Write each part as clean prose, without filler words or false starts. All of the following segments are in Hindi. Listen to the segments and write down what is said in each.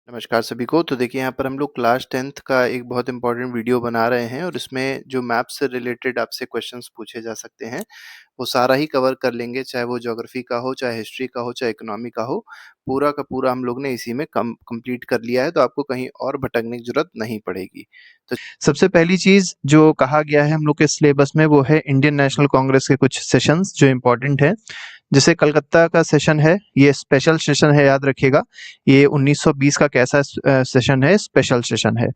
नमस्कार सभी को। तो देखिए यहाँ पर हम लोग क्लास 10th का एक बहुत इम्पोर्टेंट वीडियो बना रहे हैं और इसमें जो मैप से रिलेटेड आपसे क्वेश्चंस पूछे जा सकते हैं, वो सारा ही कवर कर लेंगे, चाहे वो ज्योग्राफी का हो, चाहे हिस्ट्री का हो, चाहे इकोनॉमी का हो। पूरा का पूरा हम लोग ने इसी में कंप्लीट कर लिया है, तो आपको कहीं और भटकने की ज़रूरत नहीं पड़ेगी। तो सबसे पहली चीज जो कहा गया है हम लोग के सिलेबस में वो है इंडियन नेशनल कांग्रेस के कुछ सेशंस जो इम्पोर्टेंट है। जैसे कलकत्ता का सेशन है, ये स्पेशल सेशन है, याद रखिएगा। ये 1920 का कैसा सेशन है, स्पेशल सेशन है।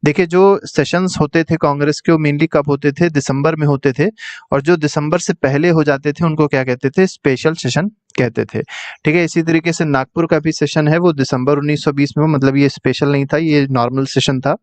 देखिए, जो सेशंस होते थे कांग्रेस के वो मेनली कब होते थे, दिसंबर में होते थे। और जो दिसंबर से पहले हो जाते थे उनको क्या कहते थे, स्पेशल सेशन कहते थे। ठीक है, इसी तरीके से नागपुर का भी सेशन है, वो दिसंबर 1920 में, मतलब ये स्पेशल नहीं था, ये नॉर्मल सेशन था।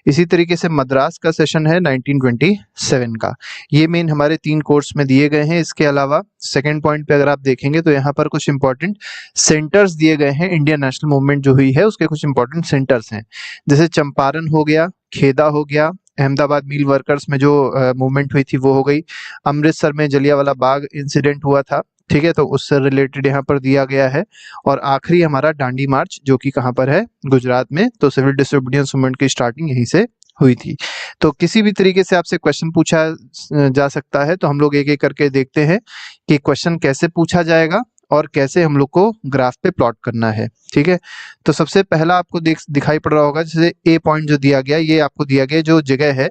इसी तरीके से मद्रास का सेशन है 1927 का। ये मेन हमारे 3 कोर्स में दिए गए हैं। इसके अलावा सेकंड पॉइंट पे अगर आप देखेंगे तो यहाँ पर कुछ इंपॉर्टेंट सेंटर्स दिए गए हैं। इंडियन नेशनल मूवमेंट जो हुई है उसके कुछ इंपॉर्टेंट सेंटर्स हैं, जैसे चंपारण हो गया, खेदा हो गया, अहमदाबाद मिल वर्कर्स में जो मूवमेंट हुई थी वो हो गई, अमृतसर में जलियांवाला बाग इंसिडेंट हुआ था, ठीक है, तो उससे रिलेटेड यहाँ पर दिया गया है। और आखिरी हमारा डांडी मार्च जो कि कहाँ पर है, गुजरात में। तो सिविल डिसोबीडियंस मूवमेंट की स्टार्टिंग यहीं से हुई थी। तो किसी भी तरीके से आपसे क्वेश्चन पूछा जा सकता है, तो हम लोग एक एक करके देखते हैं कि क्वेश्चन कैसे पूछा जाएगा और कैसे हम लोग को ग्राफ पे प्लॉट करना है। ठीक है, तो सबसे पहला आपको दिखाई पड़ रहा होगा, जैसे ए पॉइंट जो दिया गया, ये आपको दिया गया जो जगह है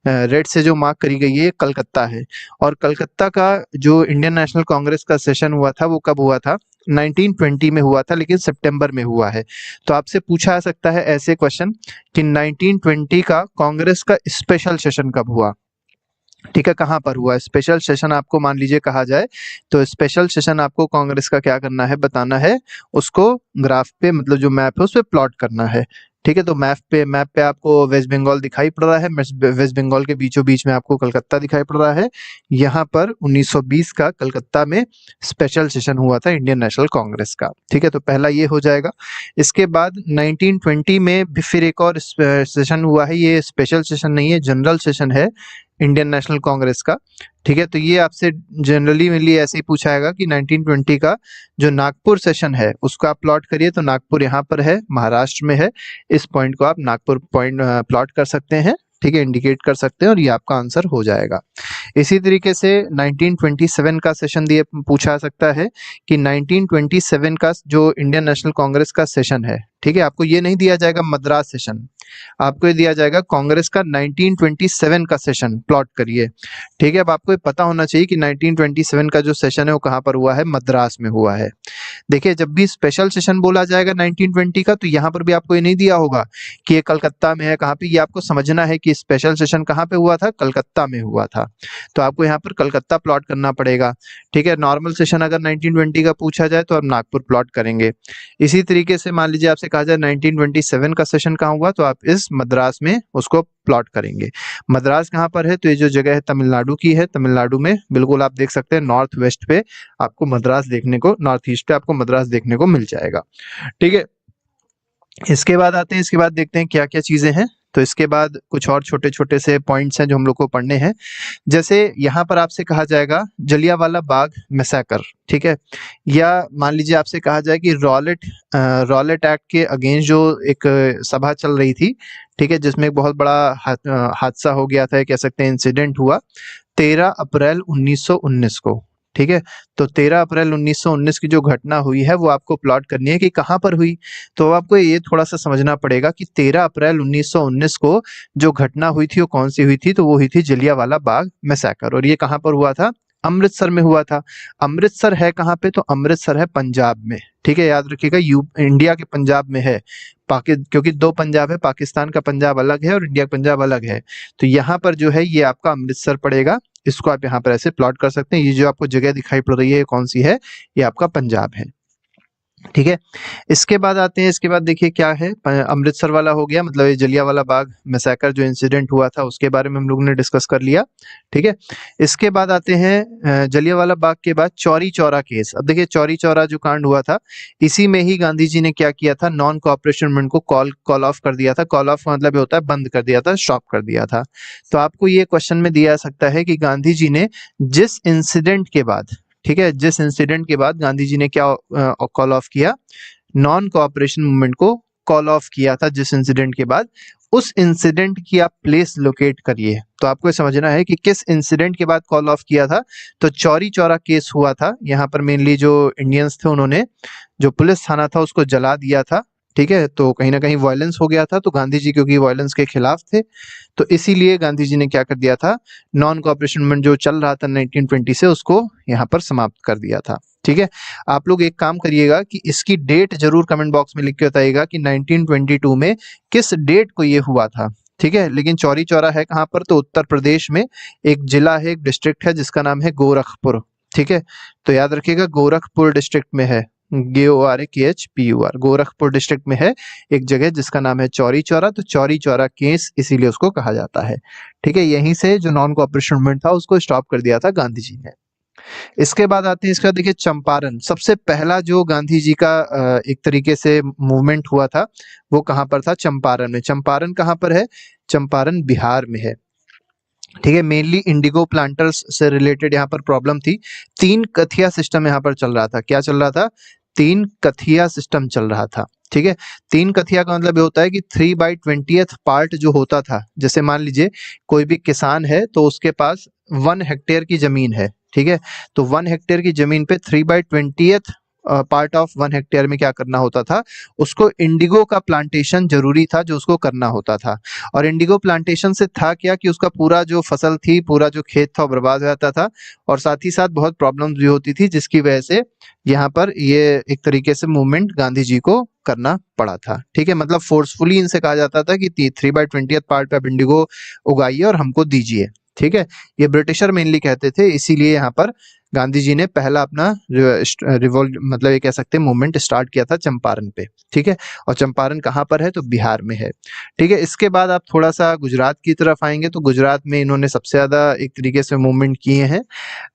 रेड से जो मार्क करी गई है, कलकत्ता है। और कलकत्ता का जो इंडियन नेशनल कांग्रेस का सेशन हुआ था वो कब हुआ था, 1920 में हुआ था, लेकिन सितंबर में हुआ है। तो आपसे पूछा जा सकता है ऐसे क्वेश्चन कि 1920 का कांग्रेस का स्पेशल सेशन कब हुआ। ठीक है, कहाँ पर हुआ स्पेशल सेशन, आपको मान लीजिए कहा जाए तो स्पेशल सेशन आपको कांग्रेस का क्या करना है, बताना है। उसको ग्राफ पे, मतलब जो मैप है उस पे प्लॉट करना है। ठीक है, तो मैप पे आपको वेस्ट बंगाल दिखाई पड़ रहा है, वेस्ट बंगाल के बीचों बीच में आपको कलकत्ता दिखाई पड़ रहा है। यहाँ पर 1920 का कलकत्ता में स्पेशल सेशन हुआ था इंडियन नेशनल कांग्रेस का। ठीक है, तो पहला ये हो जाएगा। इसके बाद 1920 में भी फिर एक और सेशन हुआ है, ये स्पेशल सेशन नहीं है, जनरल सेशन है इंडियन नेशनल कांग्रेस का। ठीक है, तो ये आपसे जनरली मिली ऐसे ही पूछा जाएगा कि 1920 का जो नागपुर सेशन है उसको आप प्लॉट करिए। तो नागपुर यहाँ पर है, महाराष्ट्र में है। इस पॉइंट को आप नागपुर पॉइंट प्लॉट कर सकते हैं। ठीक है, इंडिकेट कर सकते हैं और ये आपका आंसर हो जाएगा। इसी तरीके से 1927 का सेशन दिए पूछा जा सकता है कि 1927 का जो इंडियन नेशनल कांग्रेस का सेशन है, ठीक है, आपको ये नहीं दिया जाएगा मद्रास सेशन, आपको ये दिया जाएगा कांग्रेस का 1927 का सेशन, प्लॉट करिए। ठीक है, अब आपको ये पता होना चाहिए कि 1927 का जो सेशन है वो कहाँ पर हुआ है, मद्रास में हुआ है। देखिए, जब भी स्पेशल सेशन बोला जाएगा 1920 का, तो यहाँ पर भी आपको ये नहीं दिया होगा कि ये कलकत्ता में है, कहाँ पे, ये आपको समझना है कि स्पेशल सेशन कहाँ पे हुआ था, कलकत्ता में हुआ था। तो आपको यहाँ पर कलकत्ता प्लॉट करना पड़ेगा। ठीक है, नॉर्मल सेशन अगर 1920 का पूछा जाए तो आप नागपुर प्लॉट करेंगे। इसी तरीके से मान लीजिए आपसे कहा जाए 1927 का सेशन कहाँ हुआ, तो आप इस मद्रास में उसको प्लॉट करेंगे। मद्रास कहाँ पर है, तो ये जो जगह है तमिलनाडु की है। तमिलनाडु में बिल्कुल आप देख सकते हैं, नॉर्थ वेस्ट पे आपको मद्रास देखने को, नॉर्थ ईस्ट पे आपको मद्रास देखने को मिल जाएगा। ठीक है, इसके बाद आते हैं, इसके बाद देखते हैं क्या क्या चीजें हैं। तो इसके बाद कुछ और छोटे छोटे से पॉइंट्स हैं जो हम लोग को पढ़ने हैं। जैसे यहाँ पर आपसे कहा जाएगा जलियांवाला बाग मैसेकर, ठीक है, या मान लीजिए आपसे कहा जाए कि रॉलेट एक्ट के अगेंस्ट जो एक सभा चल रही थी, ठीक है, जिसमें एक बहुत बड़ा हादसा हो गया था, कह सकते हैं इंसिडेंट हुआ 13 अप्रैल 1919 को। ठीक है, तो 13 अप्रैल 1919 की जो घटना हुई है वो आपको प्लॉट करनी है कि कहाँ पर हुई। तो आपको ये थोड़ा सा समझना पड़ेगा कि 13 अप्रैल 1919 को जो घटना हुई थी वो कौन सी हुई थी, तो वो हुई थी जलियांवाला बाग मैसेकर। और ये कहाँ पर हुआ था, अमृतसर में हुआ था। अमृतसर है कहाँ पे, तो अमृतसर है पंजाब में। ठीक है, याद रखिएगा, इंडिया के पंजाब में है। क्योंकि 2 पंजाब है, पाकिस्तान का पंजाब अलग है और इंडिया का पंजाब अलग है। तो यहाँ पर जो है ये आपका अमृतसर पड़ेगा। इसको आप यहाँ पर ऐसे प्लॉट कर सकते हैं। ये जो आपको जगह दिखाई पड़ रही है कौन सी है, ये आपका पंजाब है। ठीक है, इसके बाद आते हैं, इसके बाद देखिए क्या है, अमृतसर वाला हो गया, मतलब ये जलियांवाला बाग मैसेकर जो इंसिडेंट हुआ था उसके बारे में हम लोगों ने डिस्कस कर लिया। ठीक है, इसके बाद आते हैं जलियांवाला बाग के बाद चौरी चौरा केस। अब देखिए, चौरी चौरा जो कांड हुआ था, इसी में ही गांधी जी ने क्या किया था, नॉन कोऑपरेशन मूवमेंट को कॉल ऑफ कर दिया था। कॉल ऑफ मतलब होता है बंद कर दिया था, स्टॉप कर दिया था। तो आपको ये क्वेश्चन में दिया जा सकता है कि गांधी जी ने जिस इंसिडेंट के बाद, ठीक है, जिस इंसिडेंट के बाद गांधी जी ने क्या कॉल ऑफ किया, नॉन कोऑपरेशन मूवमेंट को कॉल ऑफ किया था जिस इंसिडेंट के बाद, उस इंसिडेंट की आप प्लेस लोकेट करिए। तो आपको ये समझना है कि किस इंसिडेंट के बाद कॉल ऑफ किया था। तो चौरी चौरा केस हुआ था, यहाँ पर मेनली जो इंडियंस थे उन्होंने जो पुलिस थाना था उसको जला दिया था, ठीक है। तो कहीं ना कहीं वायलेंस हो गया था, तो गांधी जी क्योंकि वायलेंस के खिलाफ थे, तो इसीलिए गांधी जी ने क्या कर दिया था, नॉन कोऑपरेशन मूवमेंट जो चल रहा था 1920 से, उसको यहाँ पर समाप्त कर दिया था, ठीक है। आप लोग एक काम करिएगा कि इसकी डेट जरूर कमेंट बॉक्स में लिख के बताइएगा कि 1922 में किस डेट को ये हुआ था, ठीक है। लेकिन चौरी चौरा है कहाँ पर, तो उत्तर प्रदेश में एक जिला है, एक डिस्ट्रिक्ट है जिसका नाम है गोरखपुर, ठीक है। तो याद रखिएगा गोरखपुर डिस्ट्रिक्ट में है, GORKHPUR, गोरखपुर डिस्ट्रिक्ट में है एक जगह जिसका नाम है चौरी चौरा। तो चौरी चौरा केस इसीलिए उसको कहा जाता है, ठीक है। यहीं से जो नॉन कोऑपरेशन मूवमेंट था उसको स्टॉप कर दिया था गांधी जी ने। इसके बाद आते हैं, इसका देखिए चंपारण, सबसे पहला जो गांधी जी का एक तरीके से मूवमेंट हुआ था वो कहाँ पर था, चंपारण में। चंपारण कहाँ पर है, चंपारण बिहार में है, ठीक है। मेनली इंडिगो प्लांटर्स से रिलेटेड यहाँ पर प्रॉब्लम थी। 3 कथिया सिस्टम यहाँ पर चल रहा था। क्या चल रहा था, 3 कथिया सिस्टम चल रहा था, ठीक है। 3 कथिया का मतलब ये होता है कि 3/20th पार्ट जो होता था, जैसे मान लीजिए कोई भी किसान है तो उसके पास 1 हेक्टेयर की जमीन है, ठीक है। तो 1 हेक्टेयर की जमीन पे 3/20th पार्ट ऑफ 1 हेक्टेयर में क्या करना होता था, उसको इंडिगो का प्लांटेशन जरूरी था जो उसको करना होता था। और इंडिगो प्लांटेशन से था क्या कि उसका पूरा जो फसल थी, पूरा जो खेत था वो बर्बाद हो जाता था, और साथ ही साथ बहुत प्रॉब्लम्स भी होती थी, जिसकी वजह से यहाँ पर ये एक तरीके से मूवमेंट गांधी जी को करना पड़ा था, ठीक है। मतलब फोर्सफुली इनसे कहा जाता था कि 3/20th पार्ट पे आप इंडिगो उगाइए और हमको दीजिए, ठीक है। ये ब्रिटिशर मेनली कहते थे, इसीलिए यहाँ पर गांधी जी ने पहला अपना रिवोल्ट मतलब ये कह सकते हैं मूवमेंट स्टार्ट किया था चंपारण पे, ठीक है। और चंपारण कहाँ पर है, तो बिहार में है, ठीक है। इसके बाद आप थोड़ा सा गुजरात की तरफ आएंगे, तो गुजरात में इन्होंने सबसे ज्यादा एक तरीके से मूवमेंट किए हैं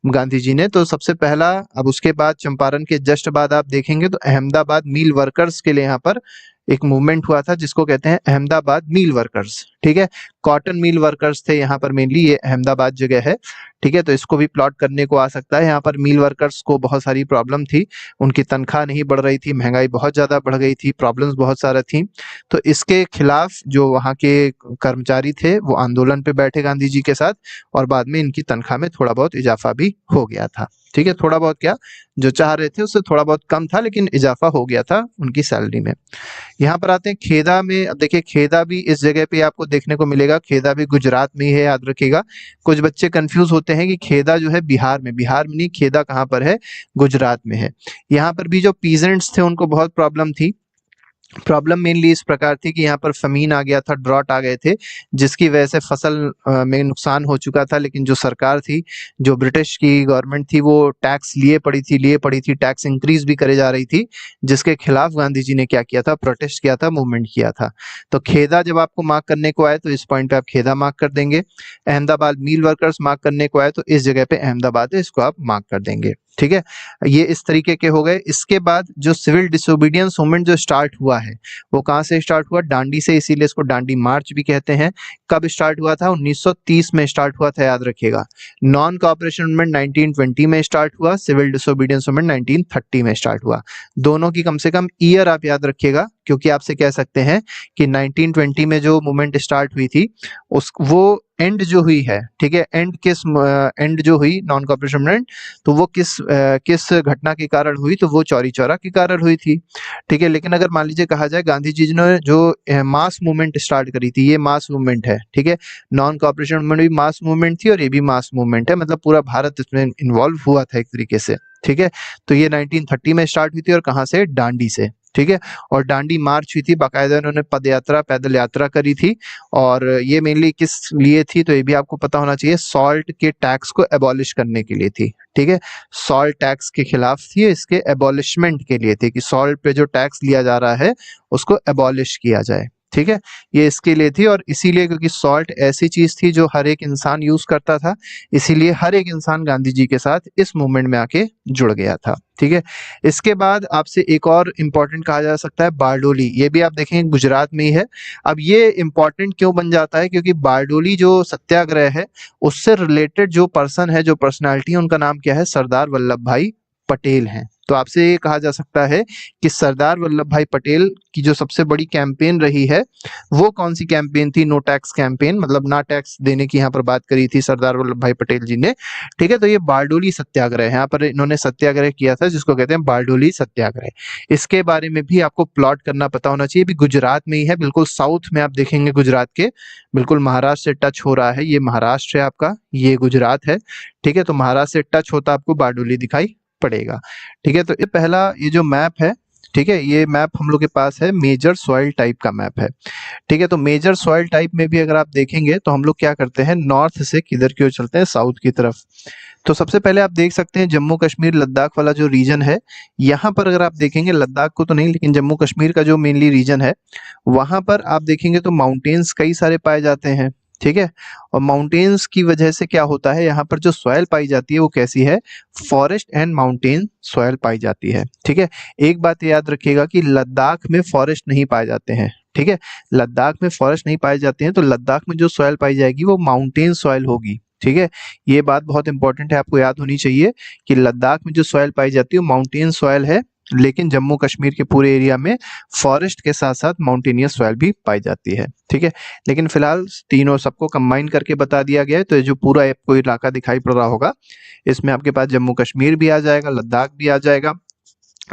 गांधी जी ने। तो सबसे पहला, अब उसके बाद चंपारण के जस्ट बाद आप देखेंगे तो अहमदाबाद मिल वर्कर्स के लिए यहाँ पर एक मूवमेंट हुआ था जिसको कहते हैं अहमदाबाद मिल वर्कर्स, ठीक है। कॉटन मिल वर्कर्स थे यहाँ पर मेनली, ये अहमदाबाद जगह है, ठीक है। तो इसको भी प्लॉट करने को आ सकता है। यहाँ पर मिल वर्कर्स को बहुत सारी प्रॉब्लम थी, उनकी तनख्वाह नहीं बढ़ रही थी, महंगाई बहुत ज्यादा बढ़ गई थी, प्रॉब्लम्स बहुत सारा थी। तो इसके खिलाफ जो वहाँ के कर्मचारी थे वो आंदोलन पे बैठे गांधी जी के साथ, और बाद में इनकी तनख्वाह में थोड़ा बहुत इजाफा भी हो गया था, ठीक है। थोड़ा बहुत क्या, जो चाह रहे थे उससे थोड़ा बहुत कम था, लेकिन इजाफा हो गया था उनकी सैलरी में। यहाँ पर आते हैं खेदा में। अब देखिए खेदा भी इस जगह पे आपको देखने को मिलेगा, खेदा भी गुजरात में ही है, याद रखिएगा। कुछ बच्चे कंफ्यूज होते हैं कि खेदा जो है बिहार में, बिहार में नहीं, खेदा कहाँ पर है, गुजरात में है। यहाँ पर भी जो पीजेंट्स थे उनको बहुत प्रॉब्लम थी। प्रॉब्लम मेनली इस प्रकार थी कि यहाँ पर फमीन आ गया था, ड्रॉट आ गए थे, जिसकी वजह से फसल में नुकसान हो चुका था। लेकिन जो सरकार थी, जो ब्रिटिश की गवर्नमेंट थी, वो टैक्स लिए पड़ी थी, टैक्स इंक्रीज भी करे जा रही थी, जिसके खिलाफ गांधी जी ने क्या किया था, प्रोटेस्ट किया था, मूवमेंट किया था। तो खेदा जब आपको मार्क करने को आए तो इस पॉइंट पे आप खेदा मार्क कर देंगे। अहमदाबाद मिल वर्कर्स मार्क करने को आए तो इस जगह पे अहमदाबाद है, इसको आप मार्क कर देंगे, ठीक है। ये इस तरीके के हो गए। इसके बाद जो सिविल डिसोबीडियंस मूवमेंट जो स्टार्ट हुआ है वो कहाँ से स्टार्ट हुआ, डांडी से, इसीलिए इसको डांडी मार्च भी कहते हैं। कब स्टार्ट हुआ था, 1930 में स्टार्ट हुआ था, याद रखिएगा। नॉन कोऑपरेशन मूवमेंट 1920 में स्टार्ट हुआ, सिविल डिसोबीडियंस मूवमेंट 1930 में स्टार्ट हुआ। दोनों की कम से कम ईयर आप याद रखिएगा, क्योंकि आपसे कह सकते हैं कि 1920 में जो मूवमेंट स्टार्ट हुई थी उस वो एंड जो हुई है, ठीक है, एंड जो हुई नॉन कोऑपरेशन मूवमेंट, तो वो किस घटना के कारण हुई, तो वो चौरी चौरा के कारण हुई थी, ठीक है। लेकिन अगर मान लीजिए कहा जाए गांधी जी ने जो मास मूवमेंट स्टार्ट करी थी, ये मास मूवमेंट है, ठीक है। नॉन कोऑपरेशन मूवमेंट भी मास मूवमेंट थी और ये भी मास मूवमेंट है, मतलब पूरा भारत इसमें इन्वॉल्व हुआ था एक तरीके से, ठीक है। तो ये 1930 में स्टार्ट हुई थी, और कहाँ से, डांडी से, ठीक है। और डांडी मार्च हुई थी, बाकायदा उन्होंने पद यात्रा, पैदल यात्रा करी थी। और ये मेनली किस लिए थी, तो ये भी आपको पता होना चाहिए, सॉल्ट के टैक्स को एबॉलिश करने के लिए थी, ठीक है। सॉल्ट टैक्स के खिलाफ थी, इसके एबॉलिशमेंट के लिए थी, कि सॉल्ट पे जो टैक्स लिया जा रहा है उसको एबॉलिश किया जाए, ठीक है। ये इसके लिए थी, और इसीलिए क्योंकि सॉल्ट ऐसी चीज थी जो हर एक इंसान यूज करता था, इसीलिए हर एक इंसान गांधी जी के साथ इस मूवमेंट में आके जुड़ गया था, ठीक है। इसके बाद आपसे एक और इम्पोर्टेंट कहा जा सकता है बारडोली, ये भी आप देखेंगे गुजरात में ही है। अब ये इम्पोर्टेंट क्यों बन जाता है, क्योंकि बारडोली जो सत्याग्रह है उससे रिलेटेड जो पर्सन है, जो पर्सनालिटी है, उनका नाम क्या है, सरदार वल्लभ भाई पटेल हैं, तो आपसे ये कहा जा सकता है कि सरदार वल्लभ भाई पटेल की जो सबसे बड़ी कैंपेन रही है वो कौन सी कैंपेन थी? नो टैक्स कैंपेन, मतलब ना टैक्स देने की यहाँ पर बात करी थी सरदार वल्लभ भाई पटेल जी ने। ठीक है, तो ये बारडोली सत्याग्रह है, यहाँ पर इन्होंने सत्याग्रह किया था जिसको कहते हैं बारडोली सत्याग्रह। इसके बारे में भी आपको प्लॉट करना पता होना चाहिए। भी गुजरात में ही है, बिल्कुल साउथ में आप देखेंगे गुजरात के, बिल्कुल महाराष्ट्र से टच हो रहा है। ये महाराष्ट्र है आपका, ये गुजरात है। ठीक है, तो महाराष्ट्र से टच होता आपको बारडोली दिखाई पड़ेगा। ठीक है, तो ये पहला ये जो मैप है, ठीक है, ये मैप हम लोग के पास है, मेजर सॉइल टाइप का मैप है। ठीक है, तो मेजर सॉइल टाइप में भी अगर आप देखेंगे तो हम लोग क्या करते हैं, नॉर्थ से किधर की ओर चलते हैं, साउथ की तरफ। तो सबसे पहले आप देख सकते हैं जम्मू कश्मीर लद्दाख वाला जो रीजन है, यहाँ पर अगर आप देखेंगे, लद्दाख को तो नहीं लेकिन जम्मू कश्मीर का जो मेनली रीजन है वहां पर आप देखेंगे तो माउंटेन्स कई सारे पाए जाते हैं। ठीक है, और माउंटेन्स की वजह से क्या होता है, यहाँ पर जो सॉइल पाई जाती है वो कैसी है, फॉरेस्ट एंड माउंटेन सॉइल पाई जाती है। ठीक है, एक बात याद रखिएगा कि लद्दाख में फॉरेस्ट नहीं पाए जाते हैं। ठीक है, लद्दाख में फॉरेस्ट नहीं पाए जाते हैं, तो लद्दाख में जो सॉइल पाई जाएगी वो माउंटेन सॉइल होगी। ठीक है, ये बात बहुत इंपॉर्टेंट है, आपको याद होनी चाहिए कि लद्दाख में जो सॉइल पाई जाती है वो माउंटेन सॉइल है, लेकिन जम्मू कश्मीर के पूरे एरिया में फॉरेस्ट के साथ साथ माउंटेनियस सॉइल भी पाई जाती है। ठीक है, लेकिन फिलहाल तीनों सबको कंबाइन करके बता दिया गया है। तो ये जो पूरा आपको इलाका दिखाई पड़ रहा होगा, इसमें आपके पास जम्मू कश्मीर भी आ जाएगा, लद्दाख भी आ जाएगा,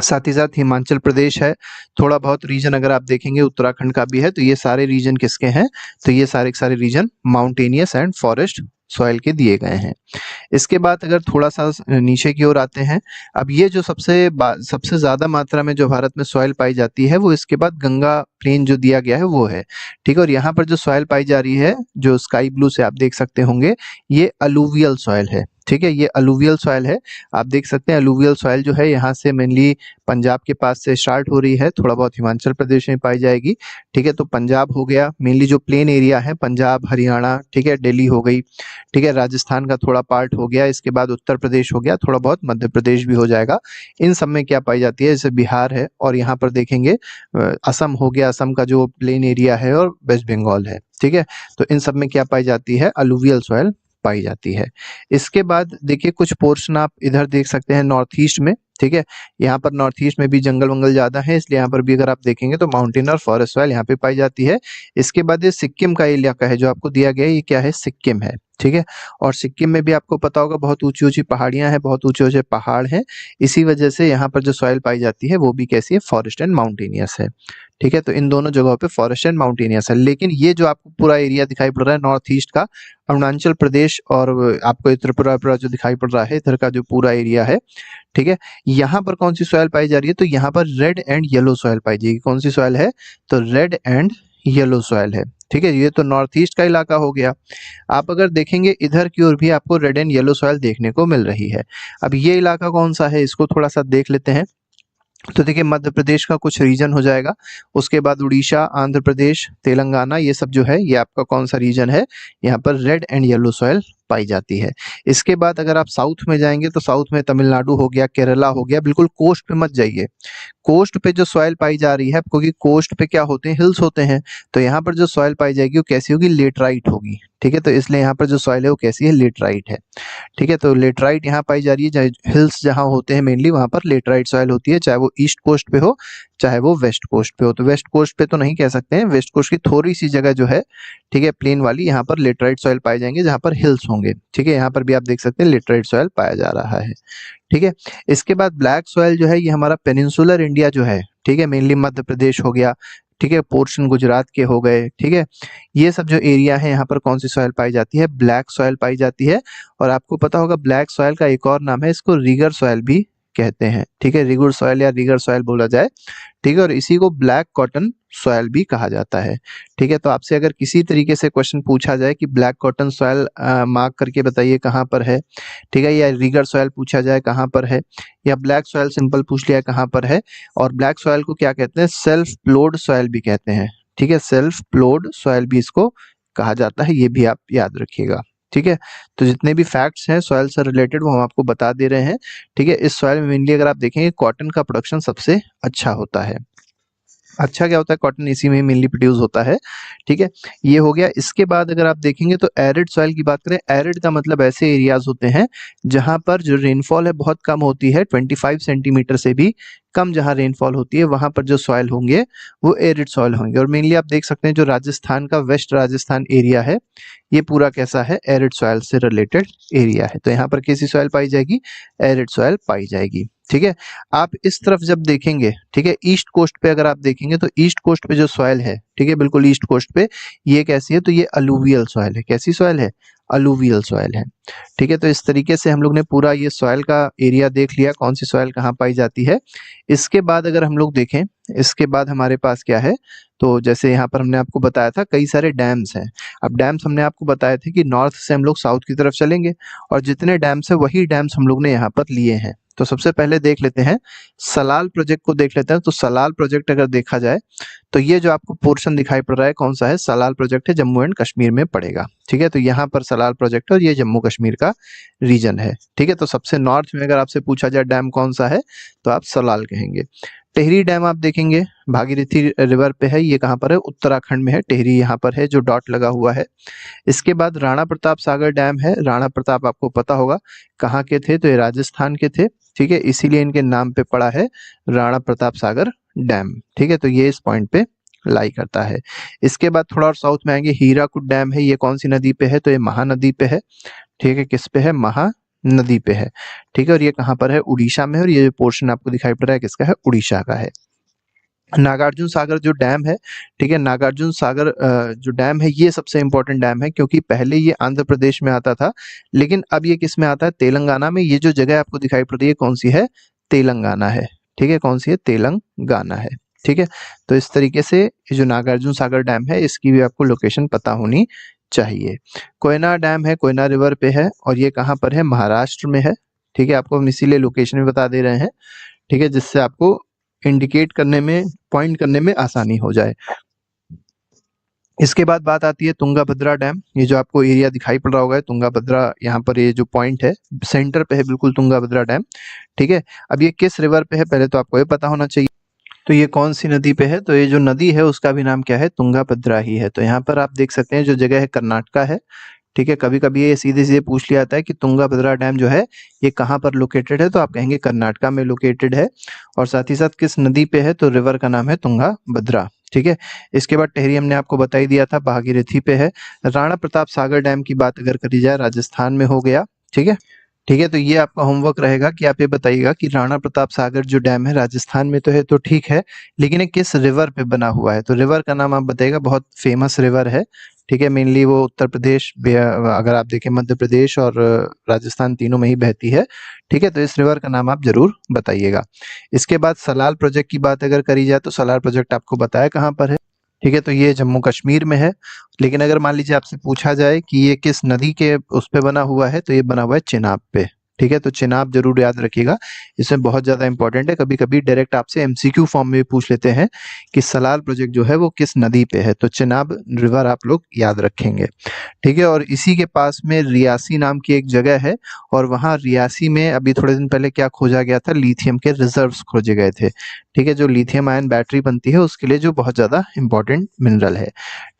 साथ ही साथ हिमाचल प्रदेश है, थोड़ा बहुत रीजन अगर आप देखेंगे उत्तराखंड का भी है। तो ये सारे रीजन किसके हैं, तो ये सारे के सारे region mountainous and forest soil के दिए गए हैं। इसके बाद अगर थोड़ा सा नीचे की ओर आते हैं, अब ये जो सबसे ज्यादा मात्रा में जो भारत में सॉइल पाई जाती है वो इसके बाद गंगा प्लेन जो दिया गया है वो है। ठीक है, और यहाँ पर जो सॉइल पाई जा रही है, जो स्काई ब्लू से आप देख सकते होंगे, ये अलूवियल सॉइल है। ठीक है, ये अलूवियल सॉइल है, आप देख सकते हैं अलूवियल सॉइल जो है यहाँ से मेनली पंजाब के पास से स्टार्ट हो रही है, थोड़ा बहुत हिमाचल प्रदेश में पाई जाएगी। ठीक है, तो पंजाब हो गया, मेनली जो प्लेन एरिया है पंजाब हरियाणा, ठीक है, दिल्ली हो गई, ठीक है, राजस्थान का थोड़ा पार्ट हो गया, इसके बाद उत्तर प्रदेश हो गया, थोड़ा बहुत मध्य प्रदेश भी हो जाएगा। इन सब में क्या पाई जाती है, जैसे बिहार है, और यहाँ पर देखेंगे असम हो गया, असम का जो प्लेन एरिया है, और वेस्ट बंगाल है। ठीक है, तो इन सब में क्या पाई जाती है, अलूवियल सॉइल पाई जाती है। इसके बाद देखिए कुछ पोर्शन आप इधर देख सकते हैं नॉर्थ ईस्ट में। ठीक है, यहाँ पर नॉर्थ ईस्ट में भी जंगल वंगल ज्यादा है, इसलिए यहाँ पर भी अगर आप देखेंगे तो माउंटेन और फॉरेस्ट सॉइल यहाँ पे पाई जाती है। इसके बाद ये सिक्किम का इलाका है जो आपको दिया गया है, ये क्या है, सिक्किम है। ठीक है, और सिक्किम में भी आपको पता होगा बहुत ऊंची ऊंची पहाड़ियां हैं, बहुत ऊंचे ऊंचे पहाड़ हैं, इसी वजह से यहाँ पर जो सॉइल पाई जाती है वो भी कैसी है, फॉरेस्ट एंड माउंटेनियस है। ठीक है, तो इन दोनों जगहों पे फॉरेस्ट एंड माउंटेनियस है। लेकिन ये जो आपको पूरा एरिया दिखाई पड़ रहा है नॉर्थ ईस्ट का, अरुणाचल प्रदेश और आपको त्रिपुरा जो दिखाई पड़ रहा है, इधर का जो पूरा एरिया है, ठीक है, यहाँ पर कौन सी सॉइल पाई जा रही है, तो यहाँ पर रेड एंड येलो सॉइल पाई जाएगी। कौन सी सॉइल है, तो रेड एंड येलो सॉइल है। ठीक है, ये तो नॉर्थ ईस्ट का इलाका हो गया। आप अगर देखेंगे इधर की ओर भी आपको रेड एंड येलो सॉइल देखने को मिल रही है। अब ये इलाका कौन सा है, इसको थोड़ा सा देख लेते हैं। तो देखिए मध्य प्रदेश का कुछ रीजन हो जाएगा, उसके बाद उड़ीसा, आंध्र प्रदेश, तेलंगाना, ये सब जो है ये आपका कौन सा रीजन है, यहाँ पर रेड एंड येलो सॉइल पाई जाती है। इसके बाद अगर आप साउथ में जाएंगे तो साउथ में तमिलनाडु हो गया, केरला हो गया, बिल्कुल कोस्ट पे मत जाइए। कोस्ट पे जो सॉइल पाई जा रही है, क्योंकि कोस्ट पे क्या होते हैं, हिल्स होते हैं, तो यहाँ पर जो सॉइल पाई जाएगी वो कैसी होगी, लेटराइट होगी। ठीक है, तो इसलिए यहाँ पर जो सॉइल है वो कैसी है, लेटराइट है। ठीक है, तो लेटराइट यहाँ पाई जा रही है, हिल्स जहाँ होते हैं मेनली वहां पर लेटराइट सॉइल होती है, चाहे वो ईस्ट कोस्ट पे हो चाहे वो वेस्ट कोस्ट पे हो। तो वेस्ट कोस्ट पे तो नहीं कह सकते हैं, वेस्ट कोस्ट की थोड़ी सी जगह जो है, ठीक है, प्लेन वाली, यहाँ पर लेटराइट सॉइल पाए जाएंगे जहाँ पर हिल्स होंगे। ठीक है, यहाँ पर भी आप देख सकते हैं लेटराइट सॉइल पाया जा रहा है। ठीक है, इसके बाद ब्लैक सॉइल जो है ये हमारा पेनिनसुलर इंडिया जो है, ठीक है, मेनली मध्य प्रदेश हो गया, ठीक है, पोर्शन गुजरात के हो गए। ठीक है, ये सब जो एरिया है यहाँ पर कौन सी सॉइल पाई जाती है, ब्लैक सॉइल पाई जाती है। और आपको पता होगा ब्लैक सॉइल का एक और नाम है, इसको रिगर सॉइल भी कहते हैं। ठीक है, रिगर सॉइल या रिगर सॉइल बोला जाए। ठीक है, और इसी को ब्लैक कॉटन सॉइल भी कहा जाता है। ठीक है, तो आपसे अगर किसी तरीके से क्वेश्चन पूछा जाए कि ब्लैक कॉटन सॉइल मार्क करके बताइए कहाँ पर है, ठीक है, या रिगर सॉइल पूछा जाए कहाँ पर है, या ब्लैक सॉइल सिंपल पूछ लिया कहाँ पर है, और ब्लैक सॉइल को क्या कहते हैं, सेल्फ प्लोड सॉइल भी कहते हैं। ठीक है, सेल्फ प्लोड सॉइल भी इसको कहा जाता है, ये भी आप याद रखिएगा। ठीक है, तो जितने भी फैक्ट्स हैं सॉइल से रिलेटेड वो हम आपको बता दे रहे हैं। ठीक है, इस सॉइल में मेनली अगर आप देखेंगे कॉटन का प्रोडक्शन सबसे अच्छा होता है। अच्छा क्या होता है, कॉटन इसी में मेनली प्रोड्यूस होता है। ठीक है, ये हो गया। इसके बाद अगर आप देखेंगे तो एरिड सॉइल की बात करें, एरिड का मतलब ऐसे एरियाज होते हैं जहां पर जो रेनफॉल है बहुत कम होती है, 25 सेंटीमीटर से भी कम जहां रेनफॉल होती है वहां पर जो सॉइल होंगे वो एरिड सॉइल होंगे। और मेनली आप देख सकते हैं जो राजस्थान का वेस्ट राजस्थान एरिया है ये पूरा कैसा है, एरिड सॉइल से रिलेटेड एरिया है। तो यहाँ पर कैसी सॉइल पाई जाएगी, एरिड सॉइल पाई जाएगी। ठीक है, आप इस तरफ जब देखेंगे, ठीक है, ईस्ट कोस्ट पे अगर आप देखेंगे तो ईस्ट कोस्ट पे जो सॉइल है, ठीक है, बिल्कुल ईस्ट कोस्ट पे, ये कैसी है, तो ये अलूवियल सॉइल है। कैसी सॉइल है, अलूवियल सॉइल है। ठीक है, तो इस तरीके से हम लोग ने पूरा ये सॉइल का एरिया देख लिया, कौन सी सॉइल कहाँ पाई जाती है। इसके बाद अगर हम लोग देखें, इसके बाद हमारे पास क्या है, तो जैसे यहाँ पर हमने आपको बताया था कई सारे डैम्स हैं। अब डैम्स हमने आपको बताए थे कि नॉर्थ से हम लोग साउथ की तरफ चलेंगे और जितने डैम्स है वही डैम्स हम लोग ने यहाँ पर लिए हैं। तो सबसे पहले देख लेते हैं सलाल प्रोजेक्ट को देख लेते हैं। तो सलाल प्रोजेक्ट अगर देखा जाए तो ये जो आपको पोर्शन दिखाई पड़ रहा है कौन सा है, सलाल प्रोजेक्ट है, जम्मू एंड कश्मीर में पड़ेगा। ठीक है, तो यहाँ पर सलाल प्रोजेक्ट है और ये जम्मू कश्मीर का रीजन है। ठीक है, तो सबसे नॉर्थ में अगर आपसे पूछा जाए डैम कौन सा है तो आप सलाल कहेंगे। टिहरी डैम आप देखेंगे भागीरथी रिवर पे है, ये कहाँ पर है, उत्तराखंड में है। टिहरी यहाँ पर है जो डॉट लगा हुआ है। इसके बाद राणा प्रताप सागर डैम है। राणा प्रताप आपको पता होगा कहाँ के थे, तो ये राजस्थान के थे। ठीक है, इसीलिए इनके नाम पे पड़ा है राणा प्रताप सागर डैम। ठीक है, तो ये इस पॉइंट पे लाई करता है। इसके बाद थोड़ा और साउथ में आएंगे, हीराकुद डैम है। ये कौन सी नदी पे है, तो ये महानदी पे है। ठीक है, किस पे है, महानदी पे है। ठीक है, और ये कहाँ पर है, उड़ीसा में है। और ये जो पोर्शन आपको दिखाई पड़ रहा है किसका है, उड़ीसा का है। नागार्जुन सागर जो डैम है, ठीक है, नागार्जुन सागर जो डैम है ये सबसे इंपॉर्टेंट डैम है क्योंकि पहले ये आंध्र प्रदेश में आता था लेकिन अब ये किस में आता है, तेलंगाना में। ये जो जगह आपको दिखाई पड़ रही है कौन सी है, तेलंगाना है। ठीक है, कौन सी है, तेलंगाना है। ठीक है, तो इस तरीके से ये जो नागार्जुन सागर डैम है इसकी भी आपको लोकेशन पता होनी चाहिए। कोयना डैम है, कोयना रिवर पे है और ये कहाँ पर है, महाराष्ट्र में है। ठीक है, आपको हम इसीलिए लोकेशन भी बता दे रहे हैं। ठीक है, जिससे आपको इंडिकेट करने में, पॉइंट करने में आसानी हो जाए। इसके बाद बात आती है तुंगाभद्रा डैम। ये जो आपको एरिया दिखाई पड़ रहा होगा तुंगाभद्रा, यहाँ पर ये जो पॉइंट है सेंटर पे है बिल्कुल तुंगाभद्रा डैम। ठीक है, अब ये किस रिवर पे है पहले तो आपको ये पता होना चाहिए। तो ये कौन सी नदी पे है, तो ये जो नदी है उसका भी नाम क्या है, तुंगाभद्रा ही है। तो यहाँ पर आप देख सकते हैं जो जगह है कर्नाटका है। ठीक है, कभी कभी ये सीधे सीधे पूछ लिया जाता है कि तुंगाभद्रा डैम जो है ये कहाँ पर लोकेटेड है, तो आप कहेंगे कर्नाटका में लोकेटेड है। और साथ ही साथ किस नदी पे है, तो रिवर का नाम है तुंगाभद्रा। ठीक है, इसके बाद टिहरी हमने आपको बता ही दिया था, भागीरथी पे है। राणा प्रताप सागर डैम की बात अगर करी जाए राजस्थान में हो गया। ठीक है, ठीक है, तो ये आपका होमवर्क रहेगा कि आप ये बताइएगा कि राणा प्रताप सागर जो डैम है राजस्थान में तो है, तो ठीक है, लेकिन ये किस रिवर पे बना हुआ है, तो रिवर का नाम आप बताइएगा। बहुत फेमस रिवर है। ठीक है, मेनली वो उत्तर प्रदेश, अगर आप देखें मध्य प्रदेश और राजस्थान तीनों में ही बहती है। ठीक है, तो इस रिवर का नाम आप जरूर बताइएगा। इसके बाद सलाल प्रोजेक्ट की बात अगर करी जाए तो सलाल प्रोजेक्ट आपको बताया कहाँ पर है। ठीक है, तो ये जम्मू कश्मीर में है। लेकिन अगर मान लीजिए आपसे पूछा जाए कि ये किस नदी के उस पे बना हुआ है, तो ये बना हुआ है चिनाब पे। ठीक है, तो चिनाब जरूर याद रखिएगा, इसमें बहुत ज्यादा इंपॉर्टेंट है। कभी कभी डायरेक्ट आपसे एमसीक्यू फॉर्म में भी पूछ लेते हैं कि सलाल प्रोजेक्ट जो है वो किस नदी पे है, तो चिनाब रिवर आप लोग याद रखेंगे। ठीक है, और इसी के पास में रियासी नाम की एक जगह है और वहाँ रियासी में अभी थोड़े दिन पहले क्या खोजा गया था, लिथियम के रिजर्व्स खोजे गए थे। ठीक है, जो लिथियम आयन बैटरी बनती है उसके लिए जो बहुत ज्यादा इंपॉर्टेंट मिनरल है।